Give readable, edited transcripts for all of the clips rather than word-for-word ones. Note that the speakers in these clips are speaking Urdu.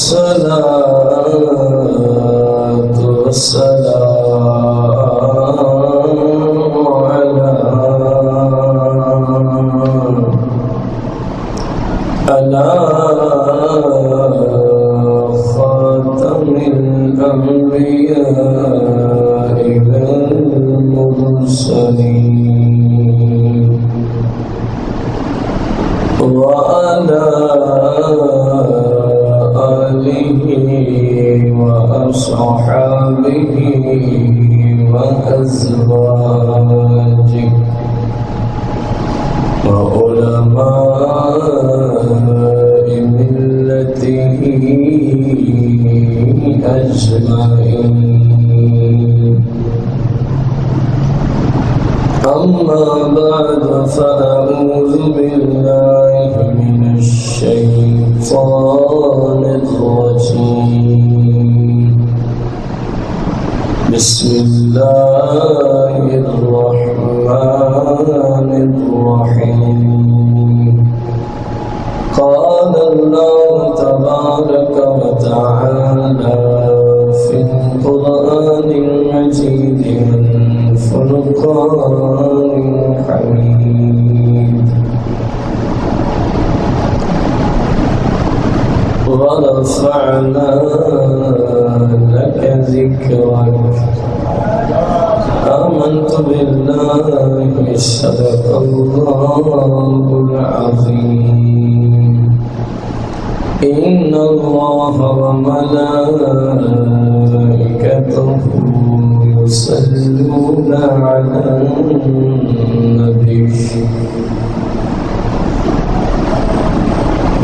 والصلاة والسلام على خاتم الأنبياء والمرسلين وعلى آله وأصحابه وأزواجه وعلماء ملته أجمعين. أما بعد فأعوذ بالله من الشيطان الرجيم. بسم الله الرحمن الرحيم. قال الله تبارك وتعالى في القرآن المجيد والفرقان الحميد: ورفعنا لك ذكرك. آمنت بالله صدق الله العظيم. إن الله وملائكته يصلون على النبي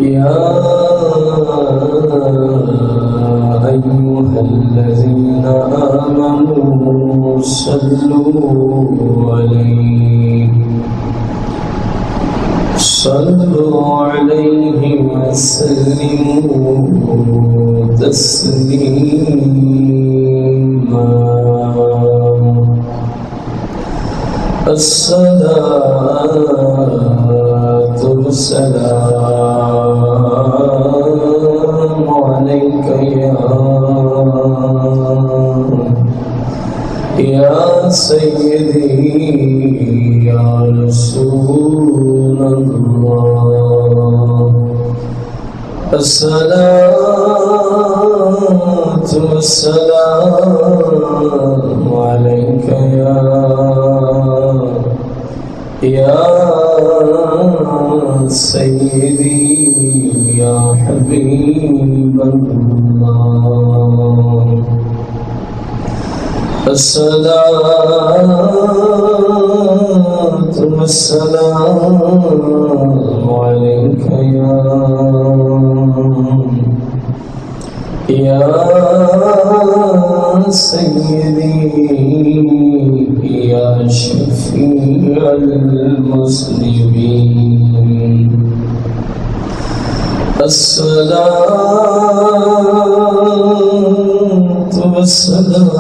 يا أيها الذين آمنوا صلوا عليه وسلموا تسليما. الصلاة والسلام عليك يا سيدي يا رسول الله. الصلاة والسلام عليك يا سيدي يا حبيب الله. الصلاة والسلام عليك يا سيدي يا شفيع المسلمين. الصلاة والسلام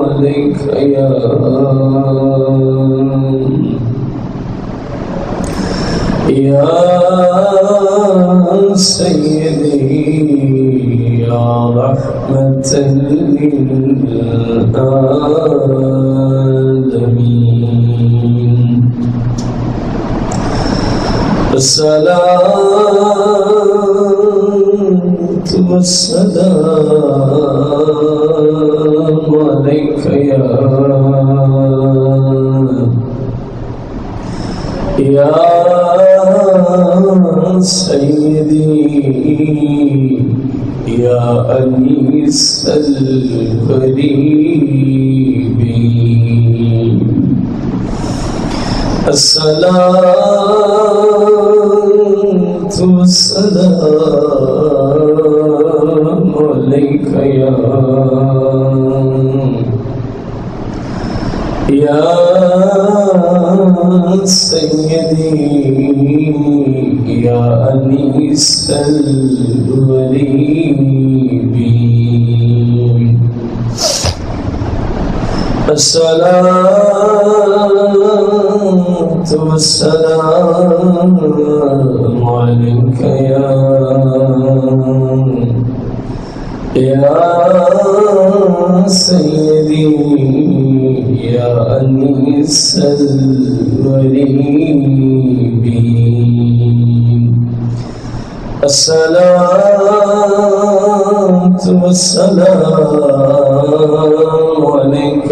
عليك يا سيدي يا رحمة للعالمين. الصلاة والسلام عليك يا سيدي يا أنيس الغريب الصلاة والسلام عليك يا سيدي يا أنيس الغريب الصلاة والسلام عليك يا سيدي يا أنيس الغريب الصلاة والسلام عليك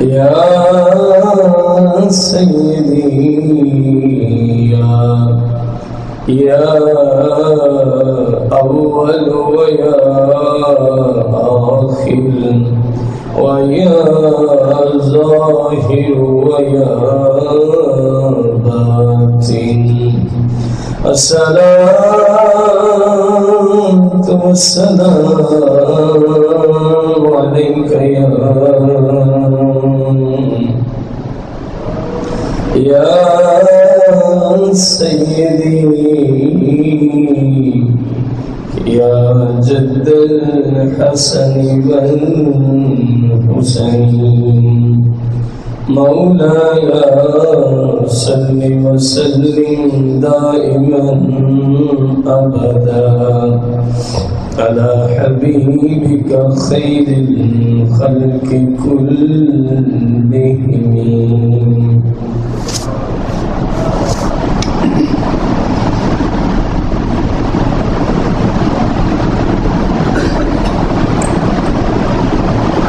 يا سيدي يا أول ويا آخر ويا ظاهر ويا باطن الصلاة والسلام عليك يا سيدي يا جد الحسن والحسين مولاي صل وسلم دائما أبدا على حبيبك خير الخلق كلهم.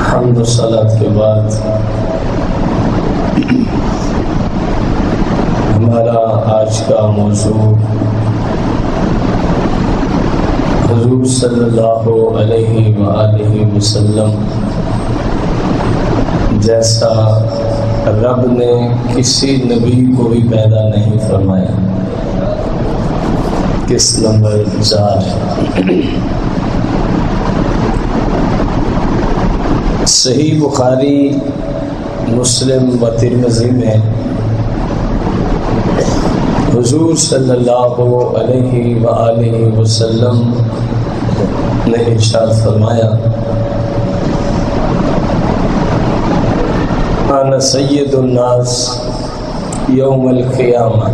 حمد و صلاۃ کے بعد ہمارا آج کا موضوع حضور صلی اللہ علیہ وآلہ وسلم جیسا رب نے کسی نبی کو بھی پیدا نہیں فرمایا. کس نمبر 4 صحیح بخاری مسلم و ترمذی میں حضور صلی اللہ علیہ وآلہ وسلم نے ارشاد فرمایا انا سید الناس یوم القیامہ.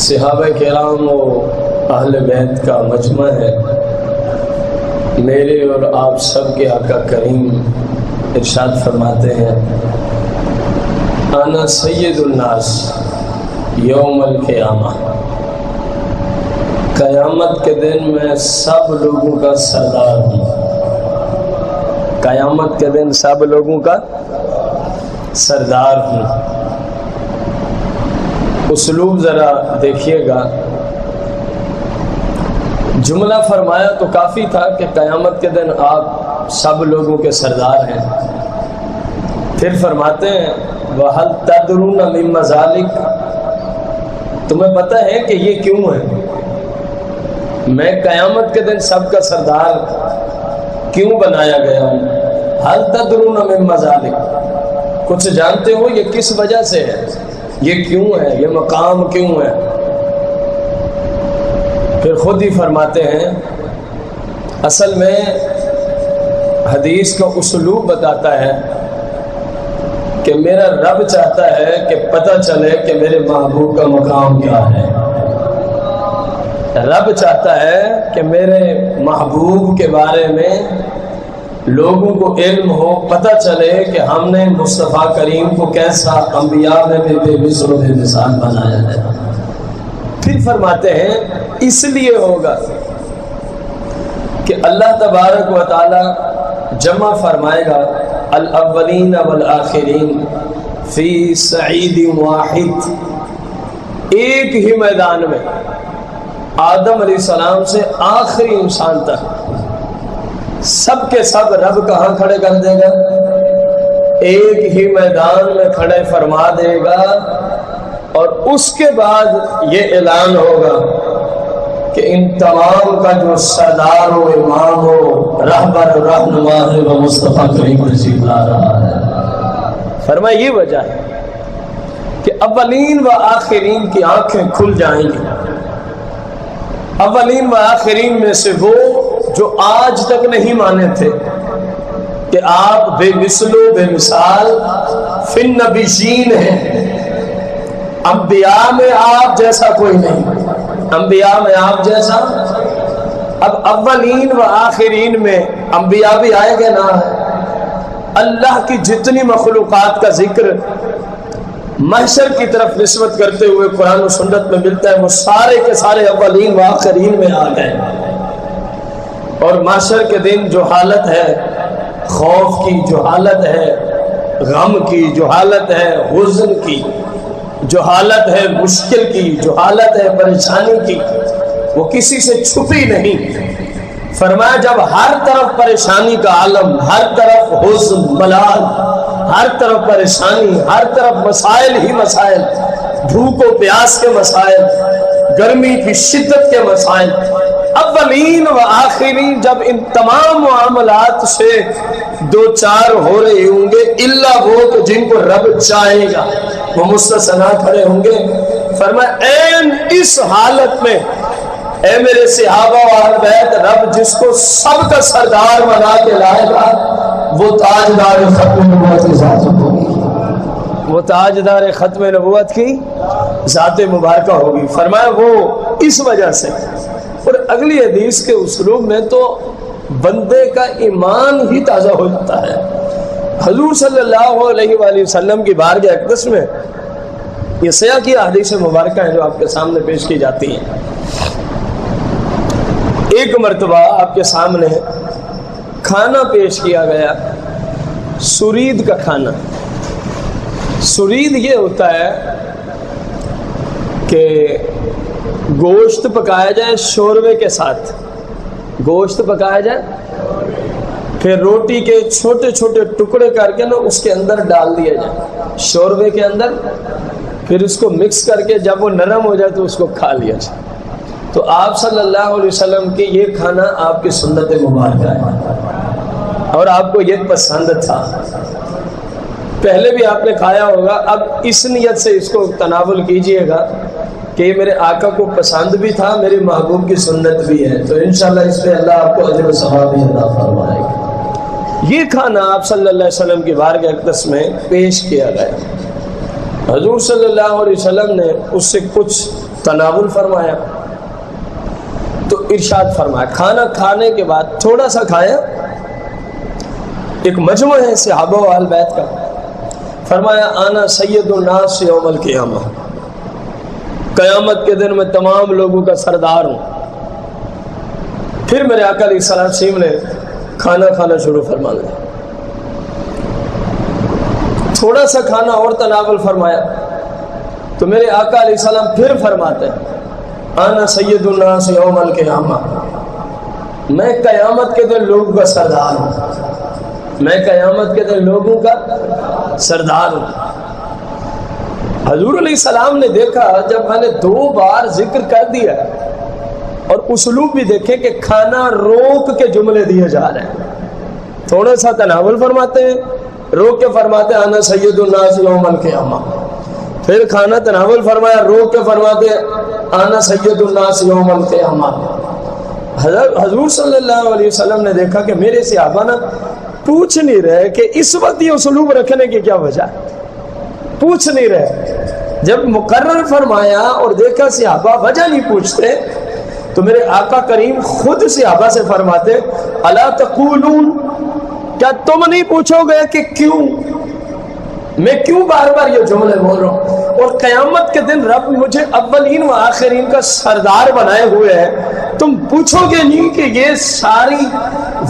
صحابہ کرام و اہل بیت کا مجمع ہے. میرے اور آپ سب کے آقا کریم ارشاد فرماتے ہیں انا سید الناس یوم القیامہ. قیامت کے دن میں سب لوگوں کا سردار ہوں. قیامت کے دن سب لوگوں کا سردار ہوں. اسلوب ذرا دیکھیے گا. جملہ فرمایا تو کافی تھا کہ قیامت کے دن آپ سب لوگوں کے سردار ہیں. پھر فرماتے ہیں وَهَلْ تَدْرُونَ مِمَّ ذَلِكَ. تمہیں پتہ ہے کہ یہ کیوں ہے؟ میں قیامت کے دن سب کا سردار کیوں بنایا گیا ہوں؟ هَلْ تَدْرُونَ مِمَّ ذَلِكَ. کچھ جانتے ہو یہ کس وجہ سے ہے؟ یہ کیوں ہے؟ یہ مقام کیوں ہے؟ پھر خود ہی فرماتے ہیں اصل میں حدیث کا اسلوب بتاتا ہے کہ میرا رب چاہتا ہے کہ پتہ چلے کہ میرے محبوب کا مقام کیا ہے. رب چاہتا ہے کہ میرے محبوب کے بارے میں لوگوں کو علم ہو، پتہ چلے کہ ہم نے مصطفیٰ کریم کو کیسا انبیاء میں بے مثل و بے مثال بنایا ہے. پھر فرماتے ہیں اس لیے ہوگا کہ اللہ تبارک و تعالی جمع فرمائے گا الاولین والآخرین فی صعید واحد، ایک ہی میدان میں آدم علیہ السلام سے آخری انسان تک سب کے سب رب کہاں کھڑے کر دے گا؟ ایک ہی میدان میں کھڑے فرما دے گا، اور اس کے بعد یہ اعلان ہوگا کہ ان تمام کا جو سردار و امام ہو، رہبر و رہنما ہے، وہ مصطفیٰ کریم تشریف لا رہا ہے۔ فرمایا یہ وجہ ہے کہ اولین و آخرین کی آنکھیں کھل جائیں گی۔ اولین و آخرین میں سے وہ جو آج تک نہیں مانے تھے کہ آپ بے مثل و بے مثال فی النبیین ہیں، انبیاء میں آپ جیسا کوئی نہیں، انبیاء میں آپ جیسا۔ اب اولین و آخرین میں انبیاء بھی آئے گے نہ، اللہ کی جتنی مخلوقات کا ذکر محشر کی طرف نسبت کرتے ہوئے قرآن و سنت میں ملتا ہے، وہ سارے کے سارے اولین و آخرین میں آ گئے۔ اور محشر کے دن جو حالت ہے، خوف کی جو حالت ہے، غم کی جو حالت ہے، حزن کی جو حالت ہے، مشکل کی جو حالت ہے، پریشانی کی، وہ کسی سے چھپی نہیں۔ فرمایا جب ہر طرف پریشانی کا عالم، ہر طرف حزن، ملال، ہر طرف پریشانی، ہر طرف مسائل ہی مسائل، بھوک و پیاس کے مسائل، گرمی کی شدت کے مسائل، اولین و آخرین جب ان تمام معاملات سے دو چار ہو رہے ہوں گے، الا وہ کہ جن کو رب چاہے گا وہ مستثنا کھڑے ہوں گے۔ فرمایا این اس حالت میں اے میرے صحابہ و اہل بیت، رب جس کو سب کا سردار بنا کے لائے گا وہ تاجدار ختم نبوت کی ذات ہوگی، وہ تاجدار ختم نبوت کی ذات مبارکہ ہوگی۔ فرمایا وہ اس وجہ سے، اور اگلی حدیث کے اسلوب میں تو بندے کا ایمان ہی تازہ ہو جاتا ہے۔ حضور صلی اللہ علیہ وآلہ وسلم کی بارگاہ اقدس میں یہ سیاہ کی احادیث مبارکہ ہیں جو آپ کے سامنے پیش کی جاتی ہیں۔ ایک مرتبہ آپ کے سامنے کھانا پیش کیا گیا، سرید کا کھانا۔ سرید یہ ہوتا ہے کہ گوشت پکایا جائے شوربے کے ساتھ، گوشت پکایا جائے، پھر روٹی کے چھوٹے چھوٹے ٹکڑے کر کے نا اس کے اندر ڈال دیا جائے شوربے کے اندر، پھر اس کو مکس کر کے جب وہ نرم ہو جائے تو اس کو کھا لیا جائے۔ تو آپ صلی اللہ علیہ وسلم کی یہ کھانا آپ کی سنت مبارکہ ہے اور آپ کو یہ پسند تھا، پہلے بھی آپ نے کھایا ہوگا، اب اس نیت سے اس کو تناول کیجئے گا کہ یہ میرے آقا کو پسند بھی تھا، میرے محبوب کی سنت بھی ہے، تو انشاءاللہ اس پہ اللہ آپ کو اجر و ثواب عطا فرمائے گا۔ یہ کھانا آپ صلی اللہ علیہ وسلم کی بارگاہ اقدس میں پیش کیا گیا۔ حضور صلی اللہ علیہ وسلم نے اس سے کچھ تناول فرمایا تو ارشاد فرمایا، کھانا کھانے کے بعد تھوڑا سا کھایا، ایک مجمع ہے صحابہ و اہل بیت کا، فرمایا انا سید الناس یوم القیامہ، قیامت کے دن میں تمام لوگوں کا سردار ہوں۔ پھر میرے آقا علیہ السلام نے کھانا کھانا شروع فرما دیا، تھوڑا سا کھانا اور تناول فرمایا تو میرے آقا علیہ السلام پھر فرماتے ہیں انا سید الناس یوم القیامہ، میں قیامت کے دن لوگوں کا سردار ہوں، میں قیامت کے دن لوگوں کا سردار ہوں۔ حضور علیہ السلام نے دیکھا جب میں نے 2 بار ذکر کر دیا اور اسلوب بھی دیکھے کہ کھانا روک کے جملے دیے جا رہے ہیں، تھوڑا سا تناول فرماتے ہیں، روک کے فرماتے ہیں انا سید الناس یوم القیامہ، پھر کھانا تناول فرمایا، روک کے فرماتے ہیں انا سید الناس یوم القیامہ۔ حضور صلی اللہ علیہ وسلم نے دیکھا کہ میرے صحابہ نا پوچھ نہیں رہے کہ اس وقت یہ اسلوب رکھنے کی کیا وجہ ہے، پوچھ نہیں رہے۔ جب مقرر فرمایا اور دیکھا صحابہ وجہ نہیں پوچھتے تو میرے آقا کریم خود صحابہ سے فرماتے الا تقولون، کیا تم نہیں پوچھو گے کہ کیوں میں کیوں بار بار یہ جملے بول رہا ہوں، اور قیامت کے دن رب مجھے اولین و آخرین کا سردار بنائے ہوئے ہے، تم پوچھو گے نہیں کہ یہ ساری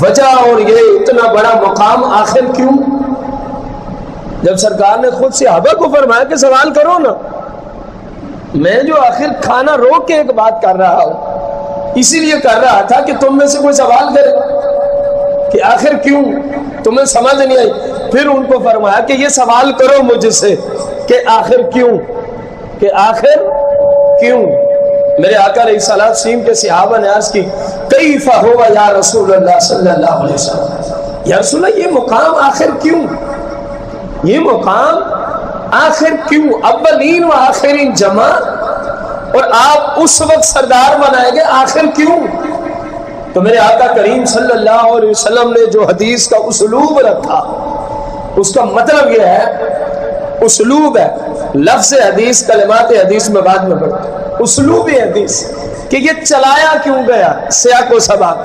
وجہ اور یہ اتنا بڑا مقام آخر کیوں؟ جب سرکار نے خود صحابہ کو فرمایا کہ سوال کرو نا، میں جو آخر کھانا روک کے ایک بات کر رہا ہوں اسی لیے کر رہا تھا کہ تم میں سے کوئی سوال کرے کہ آخر کیوں، تمہیں سمجھ نہیں آئی۔ پھر ان کو فرمایا کہ یہ سوال کرو مجھ سے کہ آخر کیوں، کہ آخر کیوں۔ میرے آقا علیہ السلام کے صحابہ نے عرض کی کیف ہوا یا رسول اللہ صلی اللہ علیہ وسلم، یا رسول اللہ یہ مقام آخر کیوں، یہ مقام آخر کیوں، اولین و آخرین جمع، اور آپ اس وقت سردار بنائیں گے، آخر کیوں؟ تو میرے آقا کریم صلی اللہ علیہ وسلم نے جو حدیث کا اسلوب رکھا، اس کا مطلب یہ ہے، اسلوب ہے، لفظ حدیث کلمات حدیث میں بعد میں پڑھتے ہیں، اسلوب حدیث کہ یہ چلایا کیوں گیا، سیاق و سباق،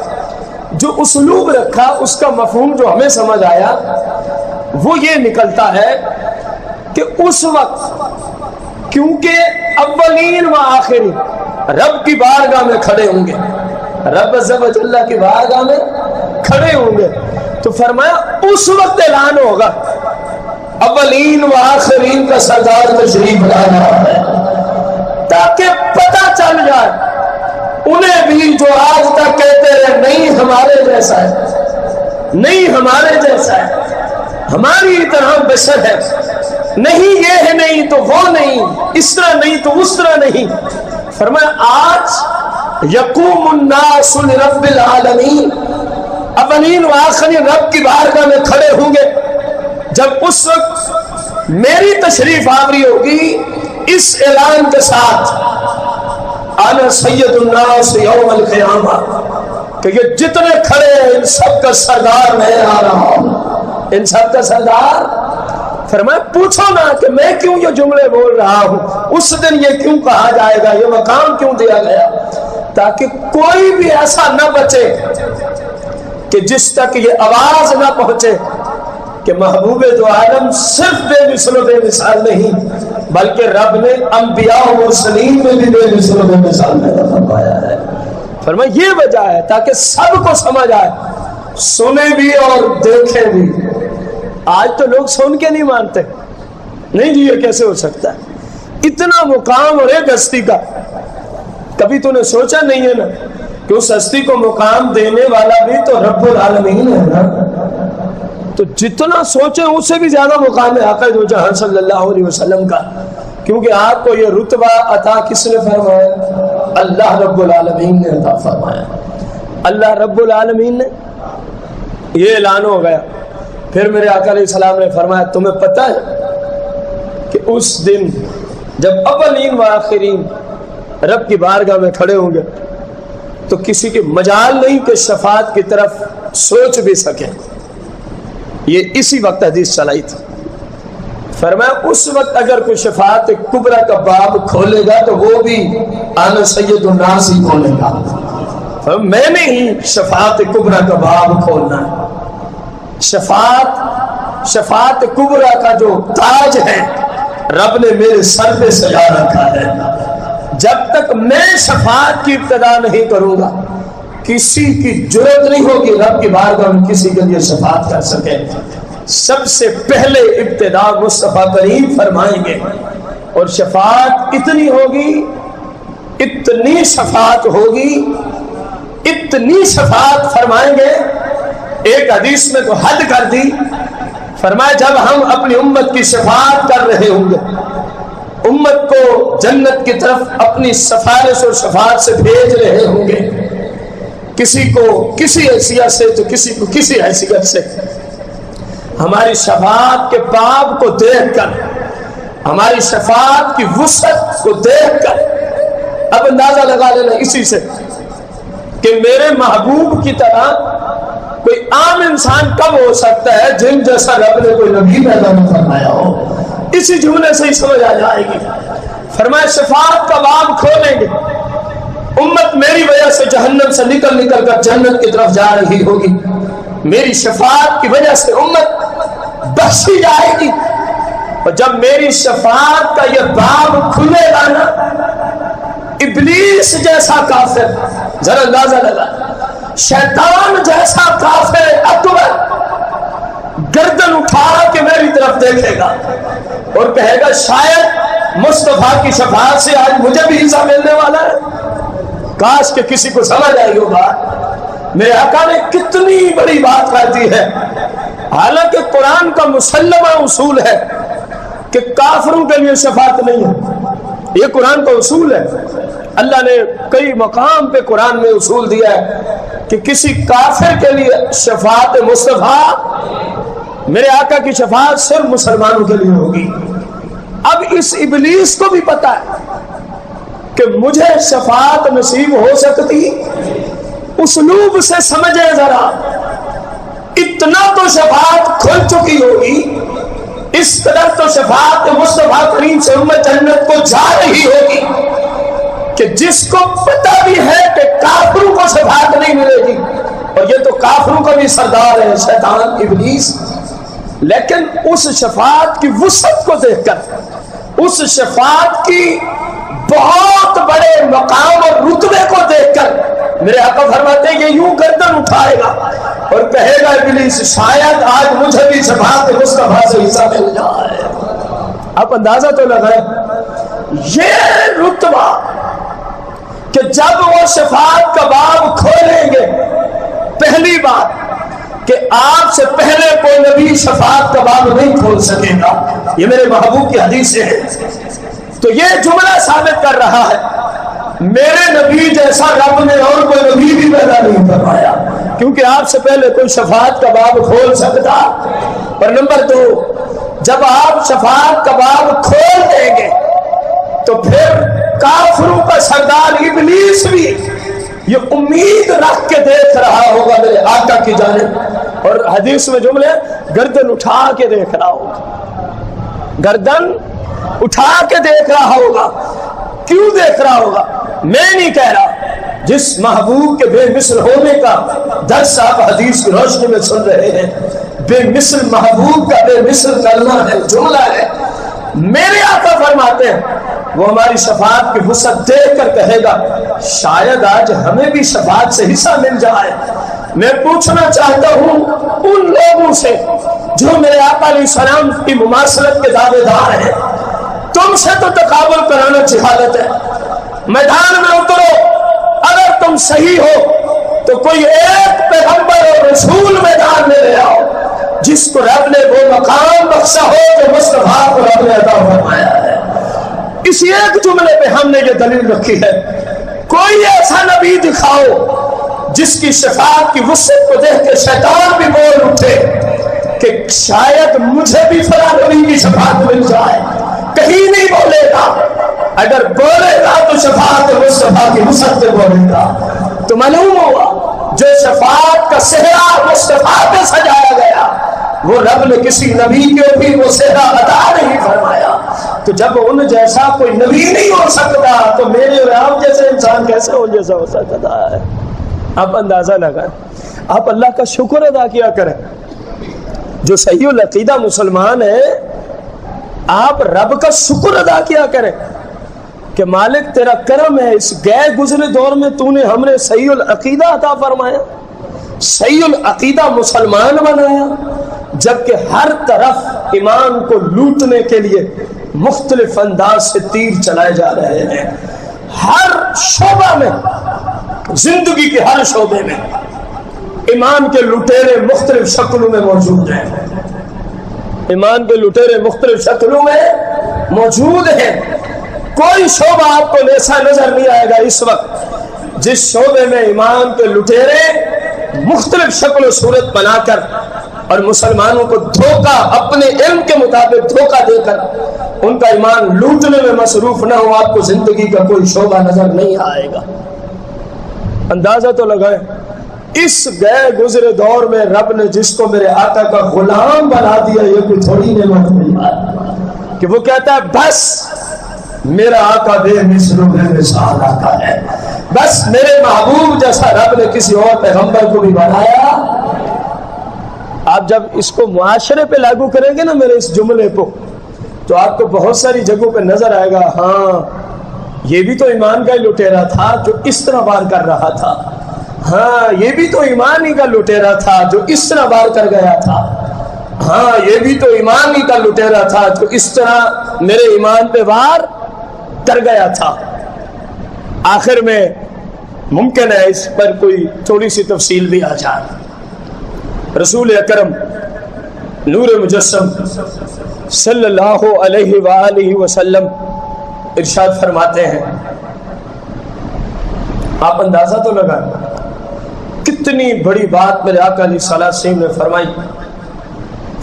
جو اسلوب رکھا اس کا مفہوم جو ہمیں سمجھ آیا وہ یہ نکلتا ہے کہ اس وقت کیونکہ اولین و آخرین رب کی بارگاہ میں کھڑے ہوں گے، رب عز و جل کی بارگاہ میں کھڑے ہوں گے، تو فرمایا اس وقت اعلان ہوگا اولین و آخرین کا سردار تشریف لا رہا ہے، تاکہ پتہ چل جائے انہیں بھی جو آج تک کہتے ہیں نہیں ہمارے جیسا ہے، نہیں ہمارے جیسا ہے، ہماری طرح بشر ہے، نہیں یہ ہے نہیں تو وہ نہیں، اس طرح نہیں تو اس طرح نہیں۔ فرمایا آج یقوم الناس لرب العالمین، اولین و آخرین رب کی بارگاہ میں کھڑے ہوں گے، جب اس وقت میری تشریف آوری ہوگی اس اعلان کے ساتھ انا سید الناس یوم القیامہ، کہ یہ جتنے کھڑے ہیں ان سب کا سردار میں آ رہا ہوں، ان سب کا سردار۔ فرمایا پوچھو نا کہ میں کیوں یہ جملے بول رہا ہوں، اس دن یہ کیوں کہا جائے گا، یہ مقام کیوں دیا گیا، تاکہ کوئی بھی ایسا نہ بچے کہ جس تک یہ آواز نہ پہنچے کہ محبوب دو عالم صرف بے مثل و بے مثال نہیں بلکہ رب نے انبیاء و مرسلین میں بھی بے مثل و بے مثال پیدا فرمایا ہے۔ فرمایا یہ وجہ ہے تاکہ سب کو سمجھ آئے، سنے بھی اور دیکھیں بھی۔ آج تو لوگ سن کے نہیں مانتے، نہیں جی یہ کیسے ہو سکتا ہے، اتنا مقام اور ایک ہستی کا، کبھی تو نے سوچا نہیں ہے نا کہ اس ہستی کو مقام دینے والا بھی تو رب العالمین ہے نا، تو جتنا سوچیں اس سے بھی زیادہ مقام ہے آقا دو جہاں صلی اللہ علیہ وسلم کا، کیونکہ آپ کو یہ رتبہ عطا کس نے فرمایا؟ اللہ رب العالمین نے عطا فرمایا، اللہ رب العالمین نے۔ یہ اعلان ہو گیا، پھر میرے آقا علیہ السلام نے فرمایا تمہیں پتہ ہے کہ اس دن جب اولین و آخرین رب کی بارگاہ میں کھڑے ہوں گے تو کسی کی مجال نہیں کہ شفاعت کی طرف سوچ بھی سکے، یہ اسی وقت حدیث چلائی تھی۔ فرمایا اس وقت اگر کوئی شفاعت کبریٰ کا باب کھولے گا تو وہ بھی انا سید الناس ہی کھولے گا، میں نے ہی شفاعت کبریٰ کا باب کھولنا ہے۔ شفاعت کبریٰ کا جو تاج ہے رب نے میرے سر پہ سجا رکھا ہے، جب تک میں شفاعت کی ابتدا نہیں کروں گا کسی کی جرات نہیں ہوگی رب کی بارگاہ میں کسی کے لیے شفاعت کر سکے۔ سب سے پہلے ابتدا مصطفیٰ کریم فرمائیں گے، اور شفاعت اتنی ہوگی، اتنی شفاعت ہوگی، اتنی شفاعت فرمائیں گے، ایک حدیث میں تو حد کر دی، فرمایا جب ہم اپنی امت کی شفاعت کر رہے ہوں گے، امت کو جنت کی طرف اپنی سفارش اور شفاعت سے بھیج رہے ہوں گے، کسی کو کسی حیثیت سے تو کسی کو کسی حیثیت سے، ہماری شفاعت کے باب کو دیکھ کر، ہماری شفاعت کی وسعت کو دیکھ کر اب اندازہ لگا لینا اسی سے کہ میرے محبوب کی طرح کوئی عام انسان کب ہو سکتا ہے جن جیسا رب نے کوئی نبی پیدا نہ فرمایا ہو، اسی جملے سے ہی سمجھ آ جائے گی۔ فرمایا شفاعت کا باب کھولیں گے، امت میری وجہ سے جہنم سے نکل نکل کر جنت کی طرف جا رہی ہوگی، میری شفاعت کی وجہ سے امت بخشی جائے گی، اور جب میری شفاعت کا یہ باب کھلے گا نا، ابلیس جیسا کافر، ذرا اندازہ لگا، شیطان جیسا کافر اکبر گردن اٹھا کے میری طرف دیکھے گا اور کہے گا شاید مصطفیٰ کی شفاعت سے آج مجھے بھی حصہ ملنے والا ہے۔ کاش کہ کسی کو سمجھ آئی ہو بات، میرے آقا نے کتنی بڑی بات کہہ دی ہے۔ حالانکہ قرآن کا مسلمہ اصول ہے کہ کافروں کے لیے شفاعت نہیں ہے، یہ قرآن کا اصول ہے۔ اللہ نے کئی مقام پہ قرآن میں اصول دیا ہے کہ کسی کافر کے لیے شفاعت مصطفیٰ، میرے آقا کی شفاعت صرف مسلمانوں کے لیے ہوگی۔ اب اس ابلیس کو بھی پتا ہے کہ مجھے شفاعت نصیب ہو سکتی، اسلوب سے سمجھے ذرا، اتنا تو شفاعت کھل چکی ہوگی، اس طرح تو شفاعت مصطفیٰ کریم سے امت جنت کو جا رہی ہوگی کہ جس کو پتہ بھی ہے کہ کافروں کو شفاعت نہیں ملے گی، اور یہ تو کافروں کا بھی سردار ہے شیطان ابلیس، لیکن اس شفاعت کی وسعت کو دیکھ کر، اس شفاعت کی بہت بڑے مقام اور رتبے کو دیکھ کر میرے آقا فرماتے ہیں یہ یوں گردن اٹھائے گا اور کہے گا ابلیس شاید آج مجھے بھی شفاعت مصطفیٰ سے حصہ مل جائے۔ آپ اندازہ تو لگائیں یہ رتبہ کہ جب وہ شفاعت کا باب کھولیں گے، پہلی بات کہ آپ سے پہلے کوئی نبی شفاعت کا باب نہیں کھول سکے گا، یہ میرے محبوب کی حدیث ہے۔ تو یہ جملہ ثابت کر رہا ہے میرے نبی جیسا رب نے اور کوئی نبی بھی پیدا نہیں فرمایا، کیونکہ آپ سے پہلے کوئی شفاعت کا باب کھول سکتا۔ اور نمبر 2، جب آپ شفاعت کا باب کھول دیں گے تو پھر کافروں کا سردار ابلیس بھی یہ امید رکھ کے دیکھ رہا ہوگا میرے آقا کی جانب، اور حدیث میں جملے گردن اٹھا کے دیکھ رہا ہوگا، گردن اٹھا کے دیکھ رہا ہوگا۔ کیوں دیکھ رہا ہوگا؟ میں نہیں کہہ رہا، جس محبوب کے بے مثل ہونے کا درس آپ حدیث کی روشنی میں سن رہے ہیں، بے مثل محبوب کا بے مثل کلمہ ہے، جملہ ہے، میرے آقا فرماتے ہیں وہ ہماری شفاعت کی وسعت دیکھ کر کہے گا شاید آج ہمیں بھی شفاعت سے حصہ مل جائے۔ میں پوچھنا چاہتا ہوں ان لوگوں سے جو میرے آقا علیہ السلام کی مماثلت کے دعوے دار ہیں، تم سے تو تقابل کرانا جہالت ہے۔ میدان میں اترو، اگر تم صحیح ہو تو کوئی ایک پیغمبر اور رسول میدان میں لے آؤ جس کو رب نے وہ مقام بخشا ہو جو مصطفیٰ کو رب نے عطا فرمایا ہے۔ اسی ایک جملے پہ ہم نے یہ دلیل رکھی ہے، کوئی ایسا نبی دکھاؤ جس کی شفاعت کی وسعت کو دیکھ کے شیطان بھی بول اٹھے کہ شاید مجھے بھی فلاں نبی کی شفاعت مل جائے، کہیں نہیں بولے گا، اگر بولے گا تو شفاعت مصطفیٰ کی وسعت سے بولے گا۔ تو معلوم ہوا جو شفاعت کا صحرا مصطفیٰ پہ سجایا گیا وہ رب نے کسی نبی کے بھی وہ صحرا عطا نہیں فرمایا۔ تو جب ان جیسا کوئی نبی نہیں ہو سکتا تو میرے اور آپ جیسے انسان کیسے ان جیسا ہو سکتا ہے؟ آپ اندازہ لگائیں، آپ اللہ کا شکر ادا کیا کریں۔ جو صحیح العقیدہ مسلمان ہے آپ رب کا شکر ادا کیا کریں کہ مالک تیرا کرم ہے، اس گئے گزرے دور میں تو نے ہم نے صحیح العقیدہ عطا فرمایا، صحیح العقیدہ مسلمان بنایا، جبکہ ہر طرف ایمان کو لوٹنے کے لیے مختلف انداز سے تیر چلائے جا رہے ہیں۔ ہر شعبہ میں، زندگی کے ہر شعبے میں ایمان کے لٹیرے مختلف شکلوں میں موجود ہیں، ایمان کے لٹیرے مختلف شکلوں میں موجود ہیں۔ کوئی شعبہ آپ کو ایسا نظر نہیں آئے گا اس وقت جس شعبے میں ایمان کے لٹیرے مختلف شکل و صورت بنا کر اور مسلمانوں کو دھوکہ اپنے علم کے مطابق دھوکہ دے کر ان کا ایمان لوٹنے میں مصروف نہ ہو، آپ کو زندگی کا کوئی شعبہ نظر نہیں آئے گا۔ اندازہ تو لگائیں اس گئے گزرے دور میں رب نے جس کو میرے آقا کا غلام بنا دیا، یہ کوئی تھوڑی نعمت نہیں ہے کہ وہ کہتا ہے بس میرا آقا بے مثل و بے مثال آقا ہے، بس میرے محبوب جیسا رب نے کسی اور پیغمبر کو بھی بنایا۔ آپ جب اس کو معاشرے پہ لاگو کریں گے نا میرے اس جملے کو، تو آپ کو بہت ساری جگہوں پہ نظر آئے گا ہاں یہ بھی تو ایمان کا ہی لٹیرا تھا جو اس طرح وار کر رہا تھا، ہاں یہ بھی تو ایمان ہی کا لٹیرا تھا جو اس طرح وار کر گیا تھا۔ ہاں یہ بھی تو ایمان ہی کا لٹیرا تھا، تو اس طرح میرے ایمان پہ وار کر گیا تھا۔ آخر میں ممکن ہے اس پر کوئی تھوڑی سی تفصیل بھی آ جائے۔ رسول اکرم نور مجسم صلی اللہ علیہ وآلہ وسلم ارشاد فرماتے ہیں، آپ اندازہ تو لگائیں کتنی بڑی بات میرے آقا علیہ الصلوۃ والسلام نے فرمائی۔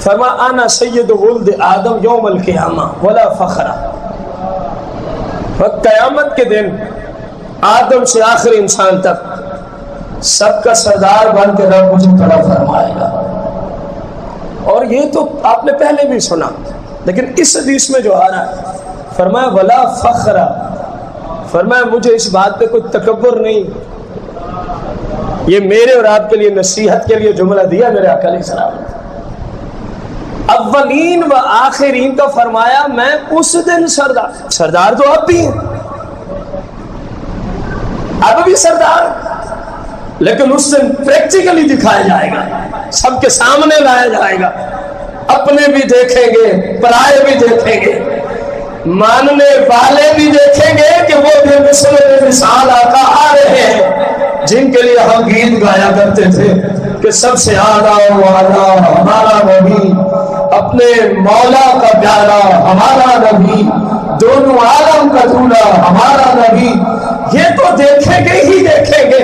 فرمایا انا سید ولد آدم یوم القیامہ ولا فخر، قیامت کے دن آدم سے آخری انسان تک سب کا سردار بن کے رب مجھے کھڑا فرمائے گا۔ اور یہ تو آپ نے پہلے بھی سنا، لیکن اس حدیث میں جو آ رہا ہے فرمایا ولا فخر، فرمایا مجھے اس بات پہ کوئی تکبر نہیں۔ یہ میرے اور آپ کے لیے نصیحت کے لیے جملہ دیا میرے آقا علیہ السلام نے۔ اولین و آخرین کا فرمایا میں اس دن سردار تو اب بھی ہیں، اب بھی سردار، لیکن اس دن پریکٹیکلی دکھایا جائے گا، سب کے سامنے لایا جائے گا، اپنے بھی دیکھیں گے، پرائے بھی دیکھیں گے، ماننے والے بھی دیکھیں گے کہ وہ بے مثل بے مثال آقا آ رہے ہیں جن کے لیے ہم گیت گایا کرتے تھے کہ سب سے اعلیٰ والا ہمارا نبی، اپنے مولا کا پیارا ہمارا نبی، دونوں عالم کا دولہا ہمارا نبی۔ یہ تو دیکھیں گے ہی دیکھیں گے،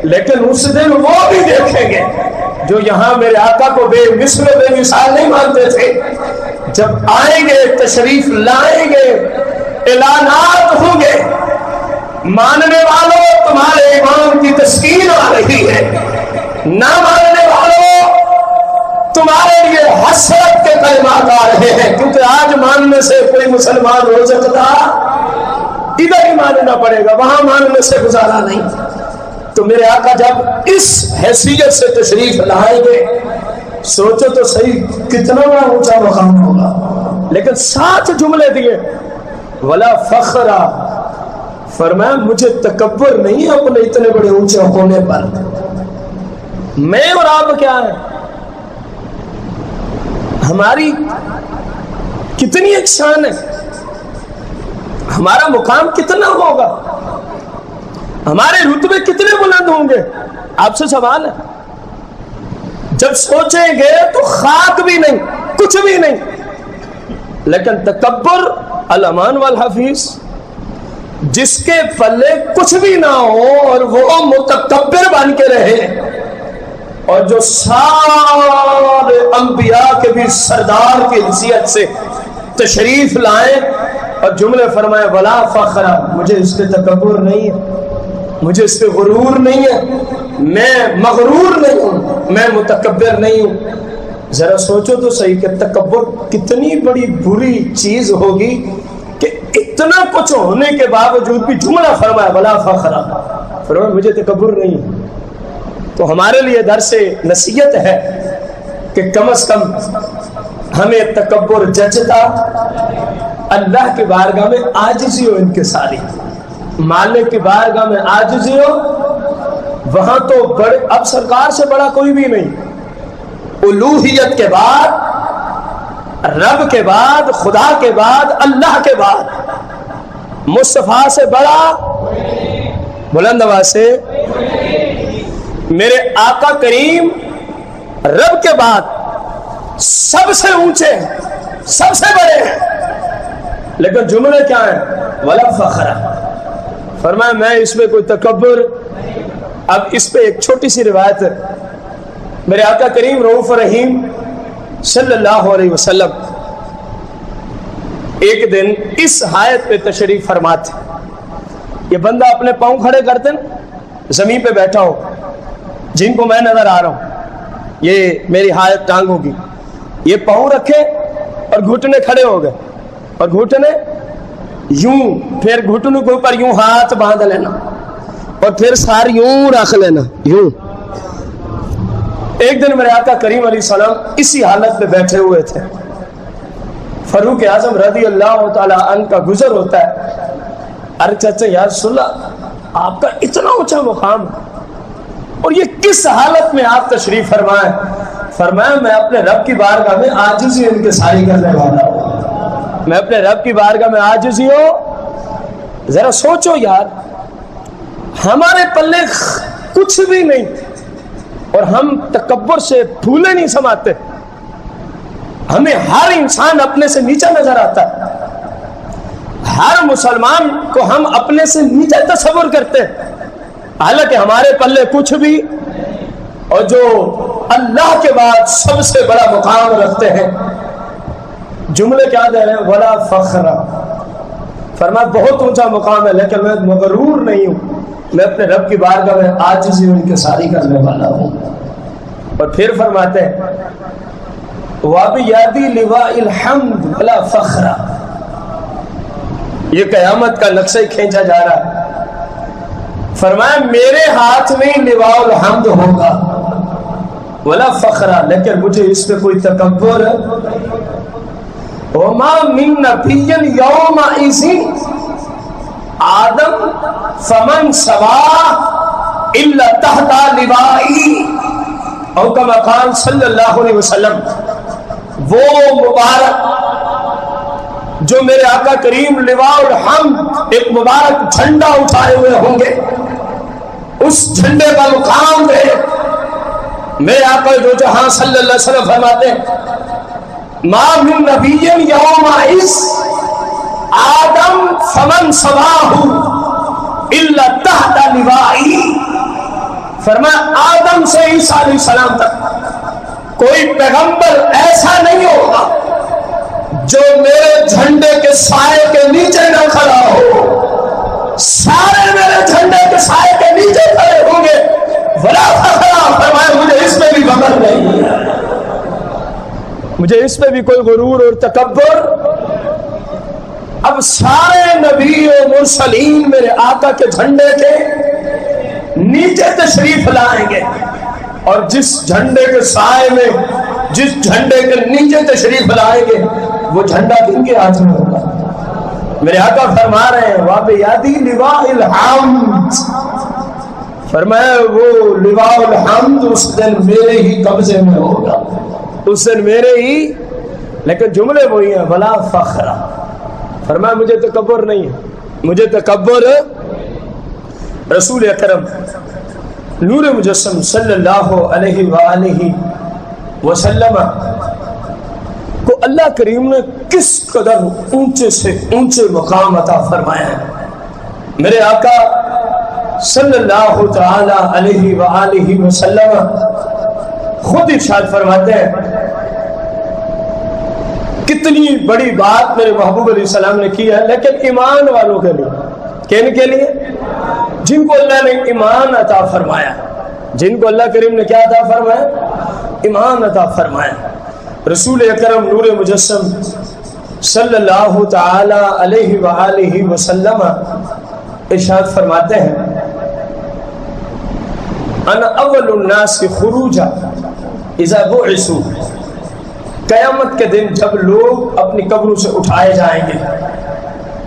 لیکن اس دن وہ بھی دیکھیں گے جو یہاں میرے آقا کو بے مثل بے مثال نہیں مانتے تھے۔ جب آئیں گے، تشریف لائیں گے، اعلانات ہوں گے، ماننے والوں تمہارے ایمان کی تسکین آ رہی ہے، نہ ماننے والوں تمہارے لیے حسرت کے کلمات آ رہے ہیں، کیونکہ آج ماننے سے کوئی مسلمان ہو سکتا ادھر ہی ماننا پڑے گا، وہاں ماننے سے گزارا نہیں۔ تو میرے آقا جب اس حیثیت سے تشریف لائیں گے، سوچو تو صحیح کتنا بڑا اونچا مقام ہوگا، لیکن 7 جملے دیے ولا فخر، فرمایا مجھے تکبر نہیں ہے اپنے اتنے بڑے اونچے ہونے پر۔ میں اور آپ کیا ہے، ہماری کتنی ایک شان ہے، ہمارا مقام کتنا ہوگا، ہمارے رتبے کتنے بلند ہوں گے۔ آپ سے سوال ہے، جب سوچیں گے تو خاک بھی نہیں، کچھ بھی نہیں، لیکن تکبر الامان والحفیظ، جس کے پلے کچھ بھی نہ ہو اور وہ متکبر بن کے رہے، اور جو سارے انبیاء کے بھی سردار کی حیثیت سے تشریف لائیں اور جملے فرمائے ولا فخر، مجھے اس پہ تکبر نہیں ہے، مجھے اس پہ غرور نہیں ہے، میں مغرور نہیں ہوں، میں متکبر نہیں ہوں۔ ذرا سوچو تو صحیح کہ تکبر کتنی بڑی بری چیز ہوگی کہ اتنا کچھ ہونے کے باوجود بھی جملہ فرمایا ولا فخر، فرمایا مجھے تکبر نہیں ہے۔ تو ہمارے لیے درس نصیحت ہے کہ کم از کم ہمیں تکبر جچتا، اللہ کی بارگاہ میں عاجزی و انکساری، مالک کی بارگاہ میں عاجزی ہو، وہاں تو بڑے، اب سرکار سے بڑا کوئی بھی نہیں، الوہیت کے بعد، رب کے بعد، خدا کے بعد، اللہ کے بعد مصطفیٰ سے بڑا، بلند آواز سے، میرے آقا کریم رب کے بعد سب سے اونچے ہیں، سب سے بڑے ہیں، لیکن جملے کیا ہیں ولا فخر، فرمایا میں اس میں کوئی تکبر۔ اب اس پہ ایک چھوٹی سی روایت ہے، میرے آقا کریم رؤوف رحیم صلی اللہ علیہ وسلم ایک دن اس حایت پہ تشریف فرماتے، یہ بندہ اپنے پاؤں کھڑے کرتے نا، زمین پہ بیٹھا ہو، جن کو میں نظر آ رہا ہوں، یہ میری حایت ٹانگ ہوگی، یہ پاؤں رکھے اور گھٹنے کھڑے ہو گئے، اور گھٹنے یوں، پھر گھٹنوں کے اوپر یوں ہاتھ باندھ لینا، اور پھر سار یوں رکھ لینا، یوں۔ ایک دن میرے آقا کریم علیہ السلام اسی حالت میں بیٹھے ہوئے تھے، فاروق اعظم رضی اللہ تعالی عنہ کا گزر ہوتا ہے، عرض کرتے یا رسول اللہ آپ کا اتنا اونچا مقام اور یہ کس حالت میں آپ تشریف فرمائیں؟ فرمایا میں اپنے رب کی بارگاہ میں عاجزی انکساری کرنے والا ہوں، میں اپنے رب کی بارگاہ میں عاجزی ہوں۔ ذرا سوچو یار، ہمارے پلے کچھ بھی نہیں اور ہم تکبر سے پھولے نہیں سماتے، ہمیں ہر انسان اپنے سے نیچا نظر آتا ہے، ہر مسلمان کو ہم اپنے سے نیچا تصور کرتے ہیں، حالانکہ ہمارے پلے کچھ بھی، اور جو اللہ کے بعد سب سے بڑا مقام رکھتے ہیں، جملے کیا دے رہے ہیں؟ ولا فخر، فرمایا بہت اونچا مقام ہے لیکن میں مغرور نہیں ہوں، میں اپنے رب کی بارگاہ میں عاجزی انکساری کرنے والا ہوں۔ اور پھر فرماتے ہیں وَبِيَدِي لِوَاءِ الْحَمْدِ وَلَا فَخْرَ، یہ قیامت کا نقشہ کھینچا جا رہا ہے، فرمایا میرے ہاتھ میں لواء الحمد ہوگا ولا فخر، لیکن مجھے اس پہ کوئی تکبر وما من نبی یومئذ آدم فمن سوا الا تحت لوائی، او کما قال صلی اللہ علیہ وسلم، وہ مبارک جو میرے آقا کریم لواء الحمد ایک مبارک جھنڈا اٹھائے ہوئے ہوں گے، اس جھنڈے کا مقام دے میرے آقا جو جہاں صلی اللہ علیہ وسلم فرماتے ہیں ما من نبی یومئذ آدم فمن سواہ الا تحت لوائی، فرمایا آدم سے عیسیٰ علیہ السلام تک کوئی پیغمبر ایسا نہیں ہوگا جو میرے جھنڈے کے سائے کے نیچے نہ کھڑا ہو، سارے میرے جھنڈے کے سائے کے نیچے کھڑے ہوں گے، ولا فخر، فرمایا مجھے اس میں بھی فخر نہیں ہے، مجھے اس میں بھی کوئی غرور اور تکبر۔ اب سارے نبی و مرسلین میرے آقا کے جھنڈے کے نیچے تشریف لائیں گے، اور جس جھنڈے کے سائے میں، جس جھنڈے کے نیچے تشریف لائیں گے، وہ جھنڈا کن کے ہاتھ میں ہوگا؟ میرے آقا فرما رہے ہیں وَبِيَدِي لِوَاءِ الْحَمْدِ، فرمایا وہ لواء الحمد اس دن میرے ہی قبضے میں ہوگا، اس دن میرے ہی، لیکن جملے وہی ہیں ولا فخر، فرمایا مجھے تکبر نہیں ہے، مجھے تکبر۔ رسول اکرم نور مجسم صلی اللہ علیہ وآلہ وسلم کو اللہ کریم نے کس قدر اونچے سے اونچے مقام عطا فرمایا ہے۔ میرے آقا صلی اللہ تعالی علیہ وآلہ وسلم خود ارشاد فرماتے ہیں کتنی بڑی بات میرے محبوب علیہ السلام نے کی ہے، لیکن ایمان والوں کے لیے، کن کے لیے؟ جن کو اللہ نے ایمان عطا فرمایا، جن کو اللہ کریم نے کیا عطا فرمایا؟ ایمان عطا فرمایا۔ رسول اکرم نور مجسم صلی اللہ تعالی علیہ وآلہ وسلم ارشاد فرماتے ہیں انا اول الناس خروجا اذا بعثوا، قیامت کے دن جب لوگ اپنی قبروں سے اٹھائے جائیں گے،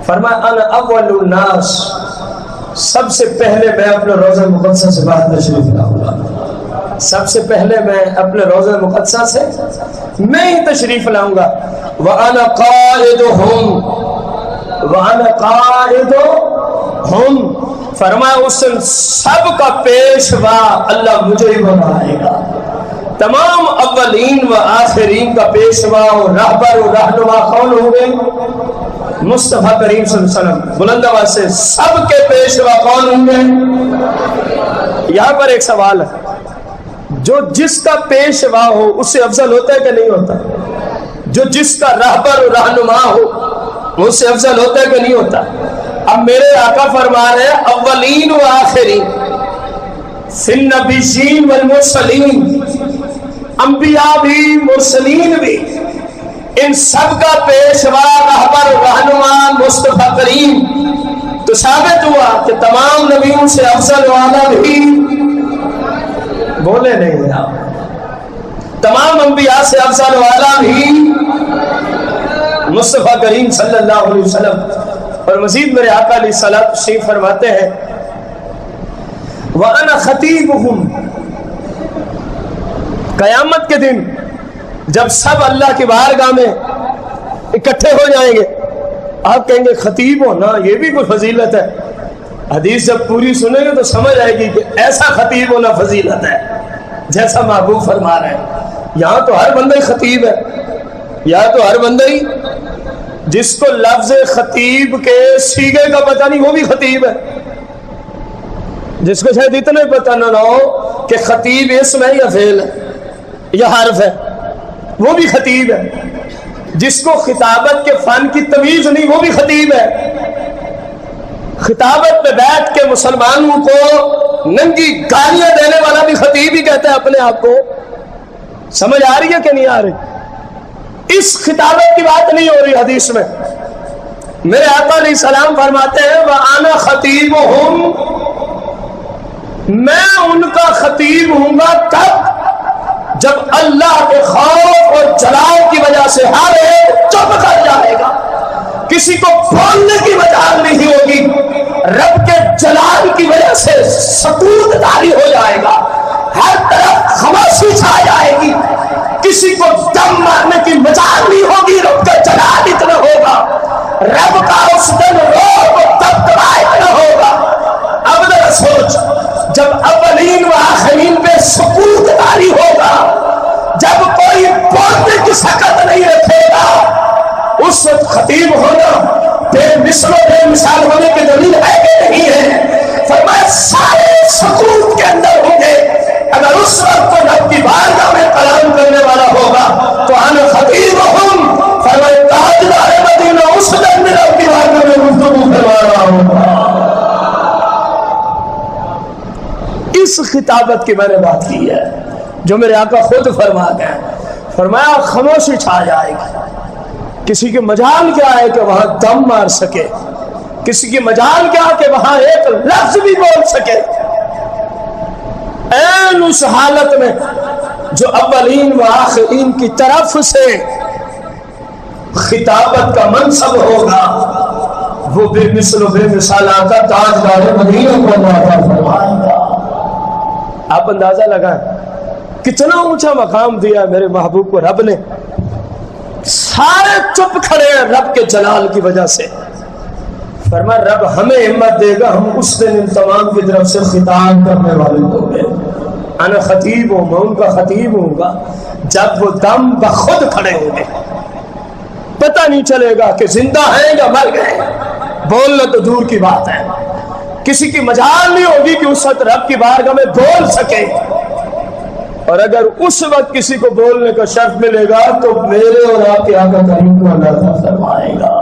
فرمایا انا اول الناس، سب سے پہلے میں اپنے روضہ مقدسہ سے باہر تشریف لاؤں گا، سب سے پہلے میں اپنے روضہ مقدسہ سے میں ہی تشریف لاؤں گا۔ وَأَنَا قَائِدُهُمْ وَأَنَا قَائِدُهُمْ، فرمایا اس دن سب کا پیشوا اللہ مجھے ہی بنائے گا، تمام اولین و آخرین کا پیشوا و رہبر و رہنما کون ہوں گے؟ مصطفیٰ کریم صلی اللہ علیہ وسلم۔ بلند آواز سے سب کے پیشوا کون ہوں گے؟ یہاں پر ایک سوال ہے، جو جس کا پیشوا ہو اس سے افضل ہوتا ہے کہ نہیں ہوتا؟ جو جس کا رہبر و رہنما ہو اس سے افضل ہوتا ہے کہ نہیں ہوتا؟ اب میرے آقا فرما رہے ہیں اولین و آخرین، فی النبیین والمرسلین، انبیاء بھی مرسلین بھی، ان سب کا پیشوا رہبر رہنما مصطفیٰ کریم، تو ثابت ہوا کہ تمام نبیوں سے افضل والا بھی، بولے نہیں آپ، تمام انبیاء سے افضل والا بھی مصطفیٰ کریم صلی اللہ علیہ وسلم۔ اور مزید میرے آقا علیہ الصلوۃ والسلام فرماتے ہیں وَأَنَا خَطِيبُهُمْ، قیامت کے دن جب سب اللہ کی بارگاہ میں اکٹھے ہو جائیں گے، آپ کہیں گے خطیب ہونا یہ بھی کوئی فضیلت ہے؟ حدیث جب پوری سنیں گے تو سمجھ آئے گی کہ ایسا خطیب ہونا فضیلت ہے جیسا محبوب فرما رہے ہیں۔ یہاں تو ہر بندہ ہی خطیب ہے، یہاں تو ہر بندہ ہی، جس کو لفظ خطیب کے سیغے کا پتہ نہیں وہ بھی خطیب ہے، جس کو شاید اتنا پتہ نہ ہو کہ خطیب اسم ہے یا فعل ہے یا حرف ہے وہ بھی خطیب ہے، جس کو خطابت کے فن کی تمیز نہیں وہ بھی خطیب ہے۔ خطابت پہ بیٹھ کے مسلمانوں کو ننگی گالیاں دینے والا بھی خطیب ہی کہتا ہے اپنے آپ کو۔ سمجھ آ رہی ہے کہ نہیں آ رہی؟ اس خطابت کی بات نہیں ہو رہی حدیث میں۔ میرے آقا علیہ السلام فرماتے ہیں وَأَنَا خَطِيبُهُمْ، میں ان کا خطیب ہوں گا کب؟ جب اللہ کے خوف اور جلال کی وجہ سے ہر ایک چپ کر جائے گا، کسی کو بولنے کی مجال نہیں ہوگی، رب کے جلال کی وجہ سے سکوت طاری ہو جائے گا، ہر طرف خاموشی چھا جائے گی، کسی کو دم مارنے کی مجال نہیں ہوگی، رب کا جلال اتنا ہوگا، رب کا اس دن روح و دبدبا اتنا ہوگا۔ اب ذرا سوچ، جب اولین و آخرین پہ سکوت طاری ہوگا، جب کوئی بولنے کی سکت نہیں رکھے گا، اس وقت خطیب ہونا بے مثل و بے مثال ہونے کی دلیل ہے کہ نہیں ہے؟ فرمایا سارے سکوت کے اندر ہوں گے، اگر اس وقت کو رب کی بارگاہ میں کلام کرنے والا ہوگا تو انا خطیبہم، فرمایا تاجدار مدینہ اس دن میں رب کی بارگاہ میں گفتگو کروا رہا ہوں۔ اس خطابت کی میں نے بات کی ہے جو میرے آقا خود فرما گئے، فرمایا خاموشی چھا جائے گی، کسی کی مجال کیا ہے کہ وہاں دم مار سکے، کسی کی مجال کیا کہ وہاں ایک لفظ بھی بول سکے۔ این اس حالت میں جو اولین و آخرین کی طرف سے خطابت کا منصب ہوگا وہ بے مثل و بے مثال آقا تاجدار مدینہ کو عطا فرمائے گا۔ آپ اندازہ لگائیں کتنا اونچا مقام دیا ہے میرے محبوب کو رب نے، سارے چپ کھڑے ہیں رب کے جلال کی وجہ سے۔ فرمایا رب ہمیں ہمت دے گا، ہم اس دن ان تمام کی طرف سے خطاب کرنے والے ہوں گے۔ انا خطیب ہوں، میں ان کا خطیب ہوں گا جب وہ دم بخود کھڑے ہوں گے، پتہ نہیں چلے گا کہ زندہ ہیں یا مر گئے، بولنا تو دور کی بات ہے، کسی کی مجال نہیں ہوگی کہ اس وقت رب کی بارگاہ میں بول سکے، اور اگر اس وقت کسی کو بولنے کا شرف ملے گا تو میرے اور آپ کے آقا کریم کو اللہ فرمائے گا۔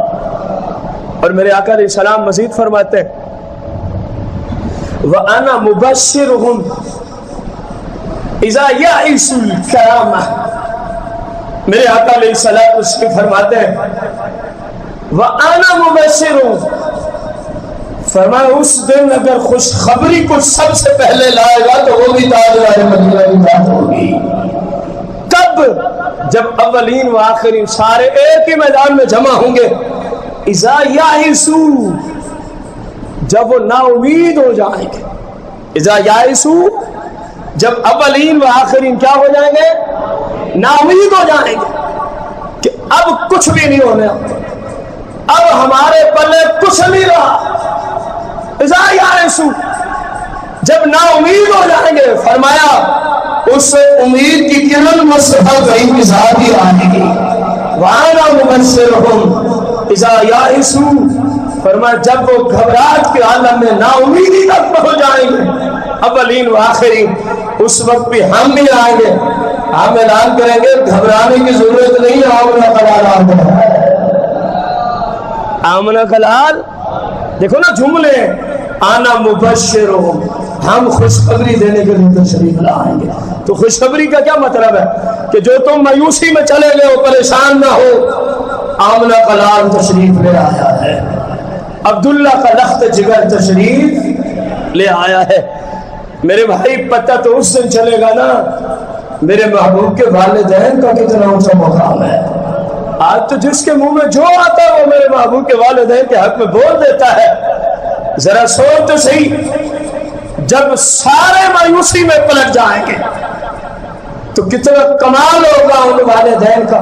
اور میرے آقا علیہ السلام مزید فرماتے ہیں وَأَنَا مُبَشِّرُهُمْ اِذَا يَعِسُ الْكَرَامَةِ، میرے آقا علیہ السلام اس کے فرماتے ہیں وَأَنَا مُبَشِّرُهُمْ، فرمایا اس دن اگر خوشخبری کو سب سے پہلے لائے گا تو وہ بھی تاجدار مدینہ کی بات ہوگی۔ کب؟ جب اولین و آخرین سارے ایک ہی میدان میں جمع ہوں گے، اذا یائسو، جب وہ نا امید ہو جائیں گے، اذا یائسو، جب اولین و آخرین کیا ہو جائیں گے؟ نا امید ہو جائیں گے کہ اب کچھ بھی نہیں ہونے، اب ہمارے پلے کچھ نہیں رہا۔ اذا یائسو، جب نا امید ہو جائیں گے، فرمایا اس امید کی کرن مصطفیٰ کہیں کی ذاتی آنے گی۔ وَأَنَا مُبَشِّرُهُمْ اذا یائسو، فرمایا جب وہ گھبراہٹ کے عالم میں نا امیدی تک پہنچ جائیں گے اولین و آخرین، اس وقت بھی ہم بھی آئیں گے، ہم اعلان کریں گے گھبرانے کی ضرورت نہیں ہے، آمنہ خلال آمنہ آمنہ خلال، دیکھو نا جملے، آنا مبشرہم، ہم خوشخبری دینے کے لیے تشریف لائیں گے۔ تو خوشخبری کا کیا مطلب ہے کہ جو تم مایوسی میں چلے گئے ہو پریشان نہ ہو، آمنہ خلال تشریف لے آیا ہے، عبداللہ کا لخت جگر تشریف لے آیا ہے۔ میرے بھائی پتہ تو اس دن چلے گا نا میرے محبوب کے والدین کا کتنا اونچا مقام ہے۔ آج تو جس کے منہ میں جو آتا ہے وہ میرے محبوب کے والدین کے حق میں بول دیتا ہے۔ ذرا سوچ تو صحیح، جب سارے مایوسی میں پلٹ جائیں گے تو کتنا کمال ہوگا ان والدین کا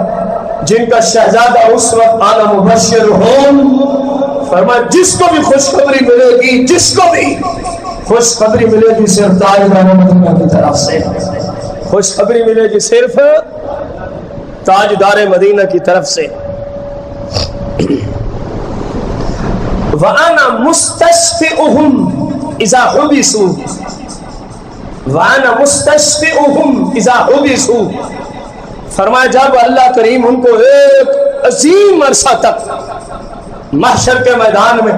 جن کا شہزادہ اس وقت آنا مبشر ہوں. فرمایا جس کو بھی خوشخبری ملے گی، جس کو بھی خوشخبری ملے گی صرف تاجدار مدینہ کی طرف سے، خوشخبری ملے گی صرف تاجدار مدینہ کی طرف سے. وَأَنَا مُسْتَشْفِئُهُمْ إِذَا حُبِسُوا وَأَنَا مُسْتَشْفِئُهُمْ إِذَا حُبِسُوا. فرمایا جب اللہ کریم ان کو ایک عظیم عرصہ تک محشر کے میدان میں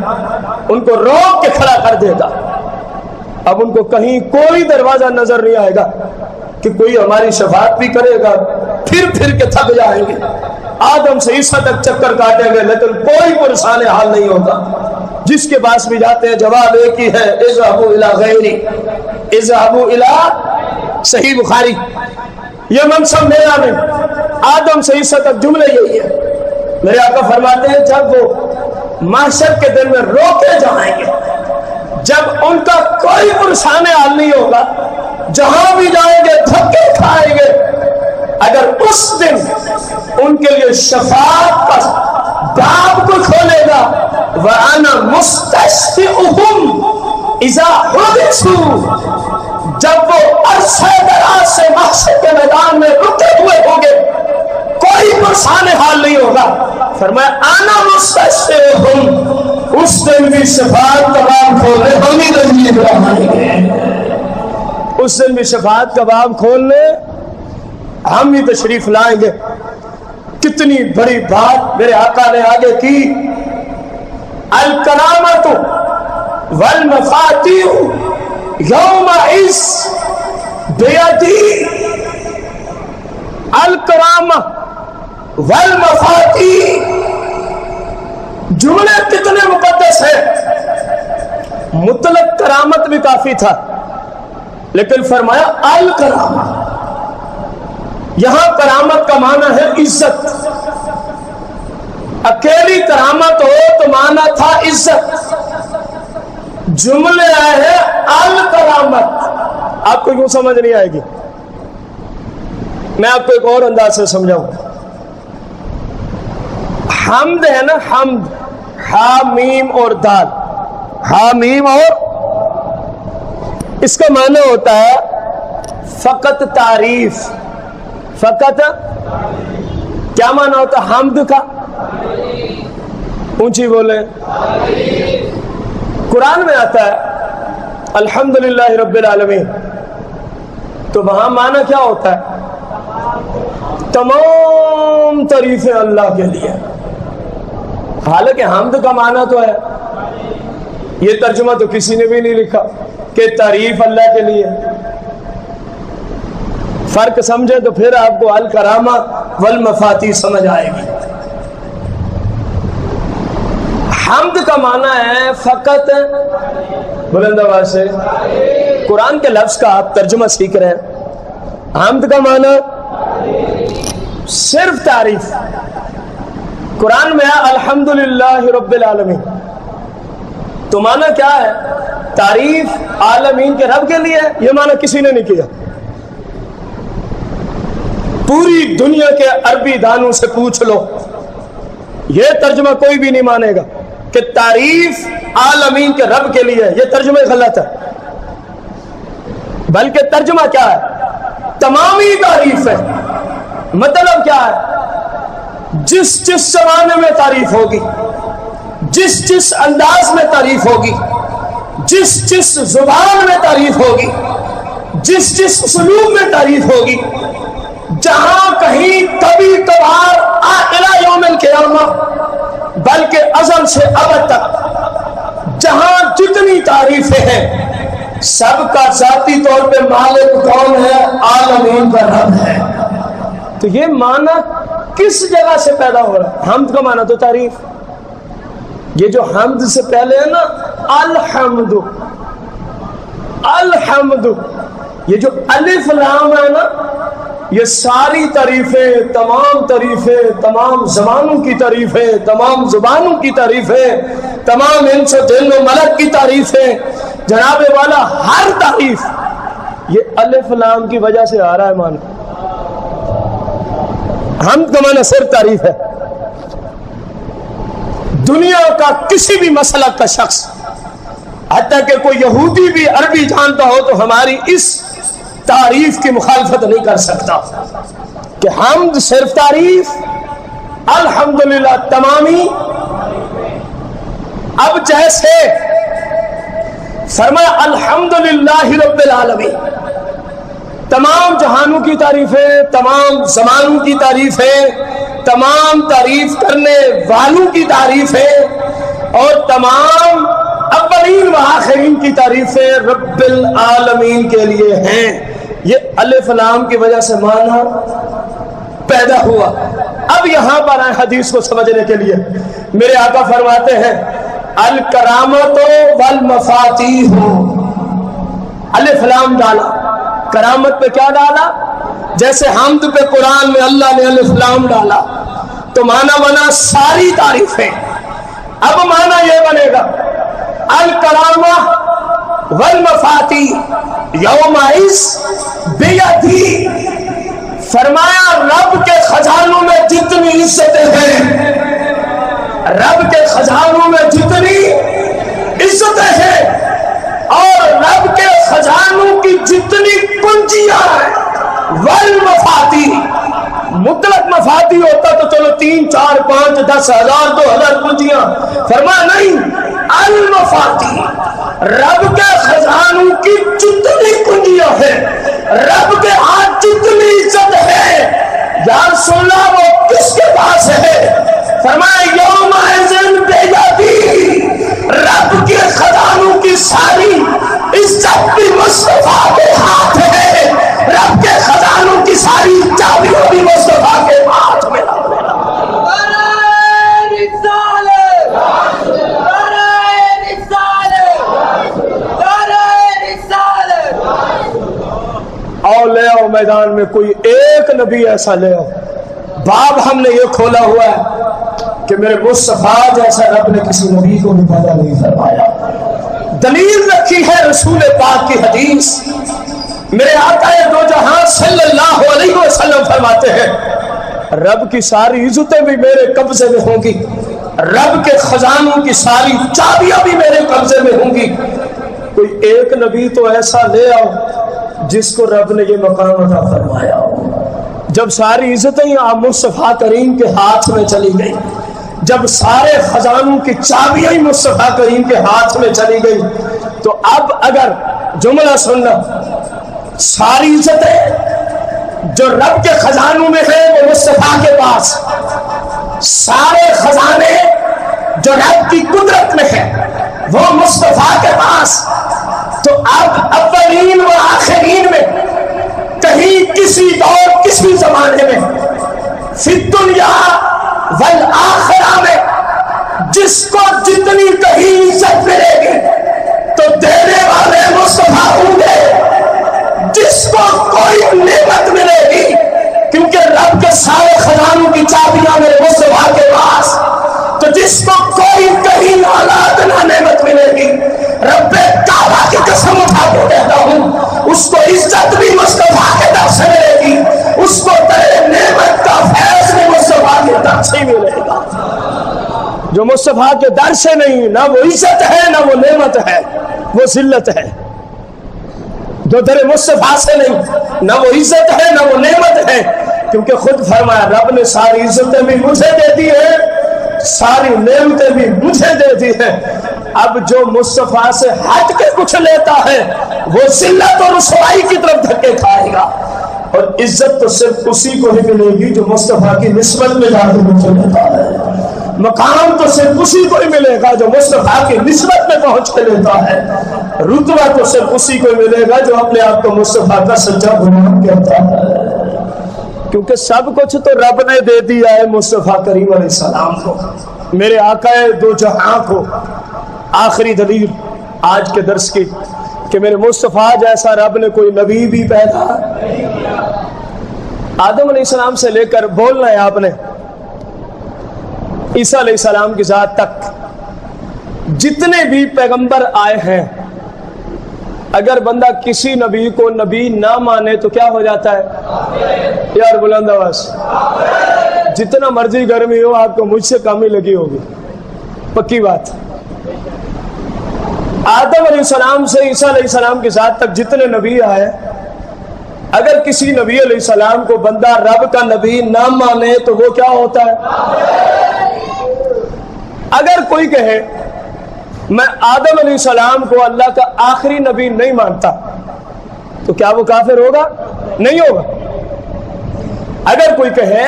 ان کو روک کے کھڑا کر دے گا، اب ان کو کہیں کوئی دروازہ نظر نہیں آئے گا کہ کوئی ہماری شفاعت بھی کرے گا، پھر کے تھک جائیں گے، آدم سے عیسیٰ تک چکر کاٹیں گے، لیکن کوئی پریشان حال نہیں ہوگا. جس کے پاس بھی جاتے ہیں جواب ایک ہی ہے، اذهبوا الى غیری، اذهبوا الى صحیح بخاری. یہ منصب میرا نہیں، آدم سے عیسیٰ تک جملے یہی ہے. میرے آقا فرماتے ہیں جب وہ محشر کے دن میں روکے جائیں گے، جب ان کا کوئی پریشان حال نہیں ہوگا، جہاں بھی جائیں گے دھکے کھائیں گے، اگر اس دن ان کے لیے شفاعت کا باب کو کھولے گا، وَأَنَا مُسْتَشْفِئُهُمْ إِذَا حُبِسُوا، جب وہ عرصہ دراز سے محشر کے میدان میں رکے ہوئے ہوں گے، کوئی پریشان حال نہیں ہوگا. فرمایا انا مستشفعہم، اس دن بھی شفاعت کا باب کھولنے ہم ہی تشریف لائیں گے، اس دن بھی شفاعت کا باب کھولنے ہم ہی تشریف لائیں گے. کتنی بڑی بات میرے آقا نے آگے کی. الکرامۃ والمفاتیح یومئذ بیدی. الکرامہ والمفاتیح، جملے کتنے مقدس ہیں. مطلق کرامت بھی کافی تھا، لیکن فرمایا الکرامہ. یہاں کرامت کا معنی ہے عزت. اکیلی کرامت ہو تو معنی تھا عزت. جملے آئے ہیں الکرامت. آپ کو کیوں سمجھ نہیں آئے گی؟ میں آپ کو ایک اور انداز سے سمجھاؤں. حمد ہے نا، حمد، ہا میم اور دال، ہا میم، اور اس کا معنی ہوتا ہے فقط تعریف. فقط کیا معنی ہوتا ہے حمد کا؟ اونچی بولیں. قرآن میں آتا ہے الحمدللہ رب العالمین، تو وہاں معنی کیا ہوتا ہے؟ تمام تعریفیں اللہ کے لیے. حالانکہ حمد کا معنی تو ہے، یہ ترجمہ تو کسی نے بھی نہیں لکھا کہ تعریف اللہ کے لیے. فرق سمجھے تو پھر آپ کو الکرامہ والمفاتیح سمجھ آئے گی. حمد کا معنی ہے فقط، بلند آواز سے قرآن کے لفظ کا آپ ترجمہ سیکھ رہے ہیں. حمد کا معنی صرف تعریف. قرآن میں ہے الحمدللہ رب العالمین، تو معنی کیا ہے؟ تعریف عالمین کے رب کے لیے. یہ معنی کسی نے نہیں کیا. پوری دنیا کے عربی دانوں سے پوچھ لو، یہ ترجمہ کوئی بھی نہیں مانے گا کہ تعریف عالمین کے رب کے لیے. یہ ترجمہ غلط ہے. بلکہ ترجمہ کیا ہے؟ تمامی تعریف ہے. مطلب کیا ہے؟ جس جس زمانے میں تعریف ہوگی، جس جس انداز میں تعریف ہوگی، جس جس زبان میں تعریف ہوگی، جس جس اسلوب میں تعریف ہوگی، جہاں کہیں کبھی کبھار الی یوم القیامہ، بلکہ ازل سے ابد تک جہاں جتنی تعریفیں ہیں، سب کا ذاتی طور پہ مالک کون ہے؟ عالمین کا رب ہے. تو یہ معنی کس جگہ سے پیدا ہو رہا ہے؟ حمد کا معنی تو تعریف. یہ جو حمد سے پہلے ہے نا، الحمد، الحمد، یہ جو الف لام ہے نا، یہ ساری تعریفیں، تمام زمانوں کی تعریفیں، تمام زبانوں کی تعریفیں، تمام انس و جن و ملک کی تعریفیں، جناب والا ہر تعریف یہ الف لام کی وجہ سے آ رہا ہے. معنی حمد کا معنی صرف تعریف ہے. دنیا کا کسی بھی مسلک کا شخص، حتیٰ کہ کوئی یہودی بھی عربی جانتا ہو تو ہماری اس تعریف کی مخالفت نہیں کر سکتا کہ حمد صرف تعریف، الحمدللہ تمامی. اب جیسے فرمایا الحمدللہ رب العالمین، تمام جہانوں کی تعریفیں، تمام زمانوں کی تعریفیں، تمام تعریف کرنے والوں کی تعریفیں، اور تمام اولین و آخرین کی تعریفیں رب العالمین کے لیے ہیں. یہ الف لام کی وجہ سے معنی پیدا ہوا. اب یہاں پر آئے حدیث کو سمجھنے کے لیے. میرے آقا فرماتے ہیں الکرامت والمفاتیح، الف لام ڈالا، کرامت پہ کیا ڈالا؟ جیسے حمد پہ قرآن میں اللہ نے الف لام ڈالا تو معنی بنا ساری تعریفیں. اب معنی یہ بنے گا الکرامہ والمفاتیح یومئذ بیدی. فرمایا رب کے خزانوں میں جتنی عزتیں ہیں، رب کے خزانوں میں جتنی عزتیں ہیں، اور رب کے خزانوں کی جتنی کنجیاں ہیں، والمفاتیح، مطلق مفاتیح ہوتا تو چلو 3 4 5 10 ہزار 2000 کنجیاں، فرمایا نہیں، المفاتیح، رب کے خزانوں کی جتنی کنجیاں ہیں، رب کے ہاتھ جتنی عزت ہے، یا رسول اللہ وہ کس کے پاس ہے؟ فرمایا یومئذ بیدی، رب کے خزانوں کی ساری عزت بھی مصطفیٰ کے ہاتھ ہے، رب کے خزانوں کی ساری چابیاں بھی مصطفیٰ کے ہاتھ میں. اور لے آؤ میدان میں کوئی ایک نبی ایسا لے آؤ. باب ہم نے یہ کھولا ہوا ہے کہ میرے مصطفیٰ جیسا رب نے کسی نبی کو بھی پیدا نہیں فرمایا. دلیل رکھی ہے رسول پاک کی حدیث. میرے آقا دو جہاں صلی اللہ علیہ وسلم فرماتے ہیں رب کی ساری عزتیں بھی میرے قبضے میں ہوں گی، رب کے خزانوں کی ساری چابیاں بھی میرے قبضے میں ہوں گی. کوئی ایک نبی تو ایسا لے آؤ جس کو رب نے یہ مقام عطا فرمایا ہو. جب ساری عزتیں آپ مصطفیٰ کریم کے ہاتھ میں چلی گئی، جب سارے خزانوں کی چابیاں مصطفیٰ کریم کے ہاتھ میں چلی گئی، تو اب اگر جملہ سننا، ساری عزتیں جو رب کے خزانوں میں ہیں وہ مصطفیٰ کے پاس، سارے خزانے جو رب کی قدرت میں ہیں وہ مصطفیٰ کے پاس. تو اب اولین و آخرین میں کہیں کسی دور کسی زمانے میں فی الدنیا والآخرہ میں جس کو جتنی کہیں عزت ملے گی تو دینے والے مصطفیٰ ہوں گے، جس کو کوئی نعمت ملے گی کیونکہ رب کے سارے خزانوں کی چابیاں میرے مصطفیٰ کے پاس، تو جس کو کوئی کہیں اولاد نہ نعمت ملے گی، رب کعبہ کی قسم اٹھا کے کہتا ہوں اس کو عزت بھی مصطفیٰ کے در سے ملے گی، اس کو تیرے نعمت کا فیض بھی مصطفیٰ کے در سے ملے گا. جو مصطفیٰ کے در سے نہیں، نہ وہ عزت ہے نہ وہ نعمت ہے، وہ ذلت ہے. جو تیرے مصطفیٰ سے نہیں، نہ وہ عزت ہے نہ وہ نعمت ہے، کیونکہ خود فرمایا رب نے ساری عزتیں بھی مجھے دے دی ہیں، ساری نعمتیں بھی مجھے دے دی ہیں. اب جو مصطفیٰ سے ہٹ کے کچھ لیتا ہے وہ ذلت اور رسوائی کی طرف دھکے کھائے گا، اور عزت تو صرف اسی کو ہی ملے گی جو مصطفیٰ کی نسبت میں جا کے مجھے لیتا ہے. مقام تو صرف اسی کو ہی ملے گا جو مصطفیٰ کی نسبت میں پہنچ کے لیتا ہے. رتبہ تو صرف اسی کو ہی ملے گا جو اپنے آپ کو مصطفیٰ کا سچا غلام کہتا ہے. کیونکہ سب کچھ تو رب نے دے دیا ہے مصطفیٰ کریم علیہ السلام کو، میرے آقا دو جہاں کو. آخری دلیل آج کے درس کی کہ میرے مصطفیٰ جیسا رب نے کوئی نبی بھی پیدا. آدم علیہ السلام سے لے کر بولنا ہے آپ نے عیسیٰ علیہ السلام کی ذات تک جتنے بھی پیغمبر آئے ہیں، اگر بندہ کسی نبی کو نبی نہ مانے تو کیا ہو جاتا ہے؟ یار بلند آواز جتنا مرضی گرمی ہو آپ کو مجھ سے کم ہی لگی ہوگی، پکی بات۔ آدم علیہ السلام سے عیسیٰ علیہ السلام کے ساتھ تک جتنے نبی آئے، اگر کسی نبی علیہ السلام کو بندہ رب کا نبی نہ مانے تو وہ کیا ہوتا ہے؟ اگر کوئی کہے میں آدم علیہ السلام کو اللہ کا آخری نبی نہیں مانتا تو کیا وہ کافر ہوگا؟ نہیں ہوگا۔ اگر کوئی کہے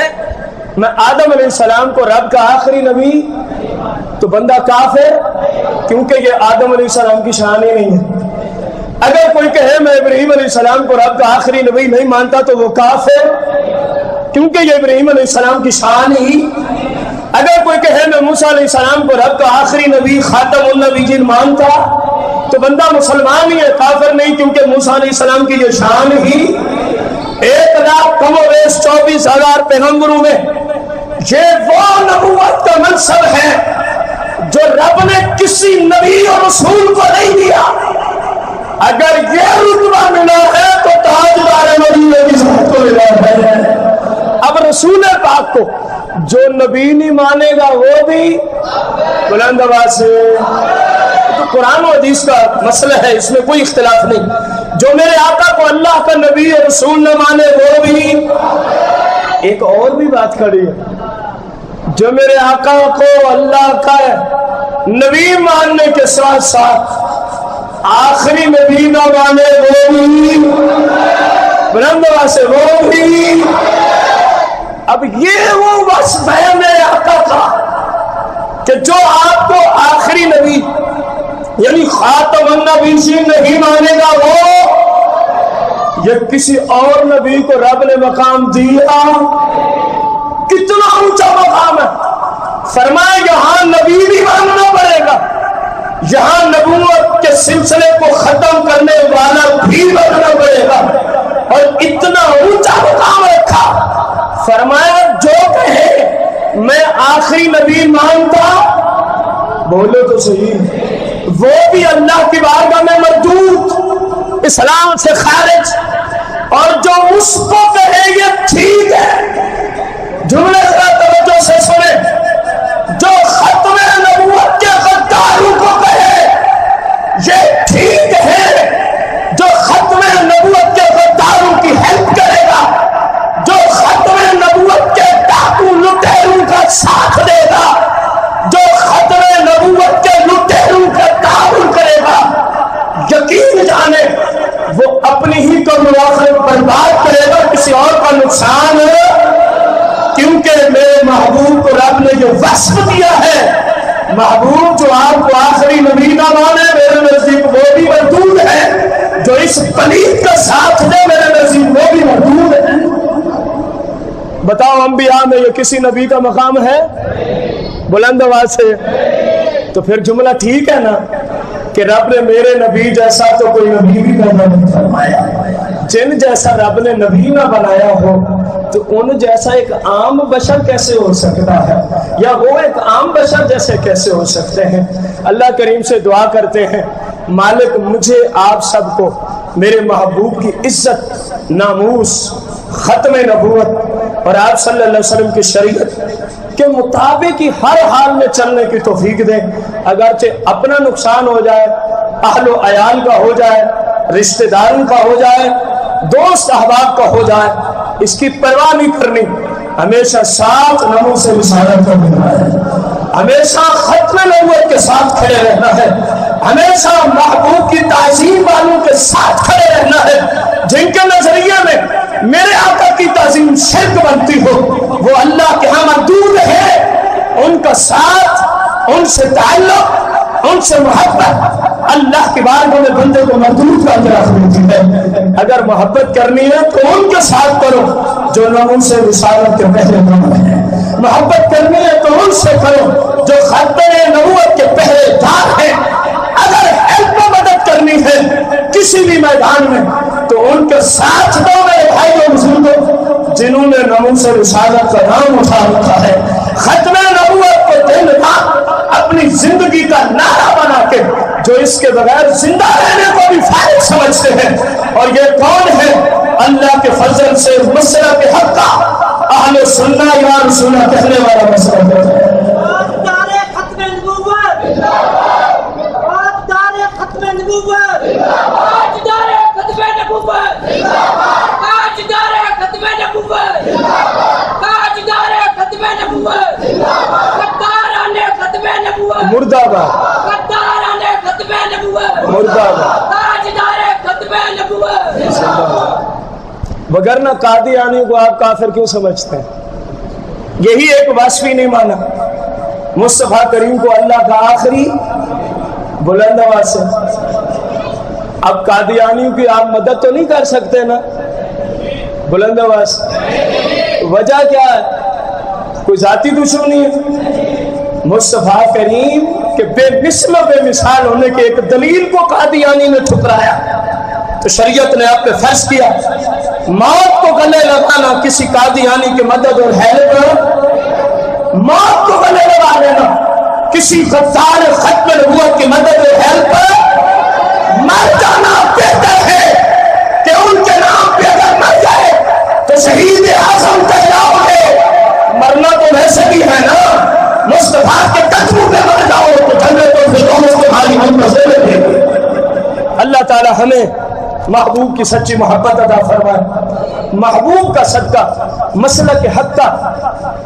میں آدم علیہ السلام کو رب کا آخری نبی تو بندہ کافر، کیونکہ یہ آدم علیہ السلام کی شان ہی نہیں ہے۔ اگر کوئی کہے میں ابراہیم علیہ السلام کو رب کا آخری نبی نہیں مانتا تو وہ کافر، کیونکہ یہ ابراہیم علیہ السلام کی شان ہی۔ اگر کوئی کہے میں موسیٰ علیہ السلام کو رب کا آخری نبی خاتم النبیین مانتا تو بندہ مسلمان ہی ہے، کافر نہیں، کیونکہ موسیٰ علیہ السلام کی یہ شان ہی۔ 1,00,000 کم و بیش 24,000 پیغمبروں میں یہ وہ نبوت کا منصب ہے جو رب نے کسی نبی اور رسول کو نہیں دیا۔ اگر یہ رتبہ ملا ہے تو تاجدار مدینہ کی ذات کو ملا ہے۔ اب رسول پاک کو جو نبی نہیں مانے گا وہ بھی بلند آواز سے، تو قرآن و حدیث کا مسئلہ ہے، اس میں کوئی اختلاف نہیں۔ جو میرے آقا کو اللہ کا نبی اور رسول نہ مانے وہ بھی۔ ایک اور بھی بات کھڑی ہے، جو میرے آقا کو اللہ کا نبی ماننے کے ساتھ ساتھ آخری نبی نہ مانے وہ بھی بلند آواز سے، وہ بھی۔ اب یہ وہ وصف ہے میرے آقا کا کہ جو آپ کو آخری نبی یعنی خاتم النبیین نہیں مانے گا وہ، یہ کسی اور نبی کو رب نے مقام دیا۔ کتنا اونچا مقام ہے، فرمایا یہاں نبی بھی ماننا پڑے گا، یہاں نبوت کے سلسلے کو ختم کرنے والا بھی بننا پڑے گا، اور اتنا اونچا مقام رکھا۔ فرمایا جو کہے میں آخری نبی مانتا، بولو تو صحیح، وہ بھی اللہ کی بارگاہ میں مردود، اسلام سے خارج، اور جو اس کو کہے یہ ٹھیک ہے، جملے ذرا توجہ سے سنیں، جو ختم نبوت کے غداروں کو کہے یہ ٹھیک ہے، جو ختم نبوت کے غداروں کی ہیلپ کرے گا، جو ختم نبوت کے ڈاکو لٹیروں کا ساتھ دے گا، جو ختم نبوت کے لٹیروں کا تعاون کرے گا، یقین جانے وہ اپنی ہی کو آخرت برباد کرے گا، کسی اور کا نقصان ہے، کیونکہ میرے محبوب کو رب نے جو وصف دیا ہے، محبوب جو آپ کو آخری نبی نہ مانے میرے نزدیک وہ بھی مردود ہے، جو اس پلید کا ساتھ دے میرے نزدیک وہ بھی مردود ہے۔ بتاؤ انبیاء میں یہ کسی نبی کا مقام ہے؟ بلند آواز سے، تو پھر جملہ ٹھیک ہے نا کہ رب نے میرے نبی جیسا تو کوئی نبی بھی پیدا نہیں فرمایا، جن جیسا رب نے نبی نہ بنایا ہو تو ان جیسا ایک عام بشر کیسے ہو سکتا ہے، یا وہ ایک عام بشر جیسے کیسے ہو سکتے ہیں؟ اللہ کریم سے دعا کرتے ہیں مالک مجھے آپ سب کو میرے محبوب کی عزت، ناموس، ختم نبوت اور آپ صلی اللہ علیہ وسلم کی شریعت کے مطابق ہی ہر حال میں چلنے کی توفیق دیں، اگرچہ اپنا نقصان ہو جائے، اہل و عیال کا ہو جائے، رشتہ داروں کا ہو جائے، دوست احباب کا ہو جائے، اس کی پرواہ نہیں کرنی، ہمیشہ ساتھ نمو سے رسالت کا ملنا ہے، ہمیشہ ختم نبوت کے ساتھ کھڑے رہنا ہے، ہمیشہ محبوب کی تعظیم والوں کے ساتھ کھڑے رہنا ہے، جن کے نظریے میں میرے آقا کی تعظیم شرک بنتی ہو وہ اللہ کے ہاں مردود ہے، ان کا ساتھ، ان سے تعلق، ان سے محبت اللہ کی بارگاہ میں بندے کو مردود کا اندراز ملتی ہے۔ اگر محبت کرنی ہے تو ان کے ساتھ کرو جو نمون سے رسالت کے پہلے نمبر ہے، محبت کرنی ہے تو ان سے کرو جو ختم نبوت کے پہلے دار ہیں، اگر ہیلپ و مدد کرنی ہے کسی بھی میدان میں تو ان کے ساتھ دو میرے بھائی و بزرگوں جنہوں نے نمون سے رسالت کا نام اٹھا رکھا ہے، ختم نبوت کو دن رات اپنی زندگی کا نعرہ بنا کے جو اس کے بغیر زندہ رہنے کو بھی فائدہ سمجھتے ہیں، اور یہ کون ہے؟ اللہ کے فضل سے مسئلہ کے حق کا اہل سننا یا رسولہ کہنے والا مسئلہ ہے۔ تاجدار ختم نبوت، تاجدار ختم نبوت، تاجدار ختم نبوت، تاجدار ختم نبوت، تاجدار ختم نبوت، غداران ختم نبوت، مردہ باد، غداران ختم نبوت، مردہ باد۔ تاجدار ختم نبوت۔ وگرنہ قادیانی کو آپ کافر کیوں سمجھتے ہیں؟ یہی ایک وصف ہی نہیں مانا مصطفیٰ کریم کو اللہ کا آخری بلند آواز سے۔ اب قادیانیوں کی آپ مدد تو نہیں کر سکتے نا بلند آواز؟ وجہ کیا ہے؟ کوئی ذاتی دشمنی ہے؟ مصطفیٰ کریم کے بے مثل و بے مثال ہونے کے ایک دلیل کو قادیانی نے ٹھکرایا تو شریعت نے آپ پہ فرض کیا موت کو گلے لگانا کسی قادیانی کی مدد اور ہیلپ پر، موت کو گلے لگا لینا کسی غدار ختم نبوت کی مدد اور ہیلپ پر، مر جانا بہتر ہے کہ ان کے نام پہ اگر مر جائے تو شہید اعظم کہلاؤ گے۔ مرنا تو ویسے بھی ہے نا، مصطفیٰ کے قدموں پہ مر جاؤ تو جنت و فردوس تمہاری منتظر ہے۔ اللہ تعالی ہمیں محبوب کی سچی محبت عطا فرمائے، محبوب کا صدقہ مسلک حق کا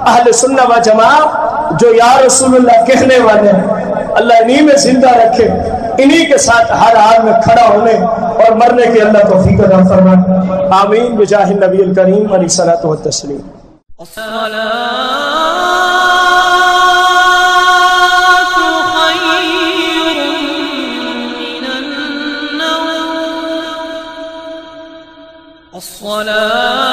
اہل سنہ و جماعت جو یا رسول اللہ کہنے والے ہیں اللہ انہی میں زندہ رکھے، انہی کے ساتھ ہر حال میں کھڑا ہونے اور مرنے کی اللہ توفیق عطا فرمائے، آمین بجاہ النبی الکریم علیہ الصلوۃ والتسلیم۔ الصلاة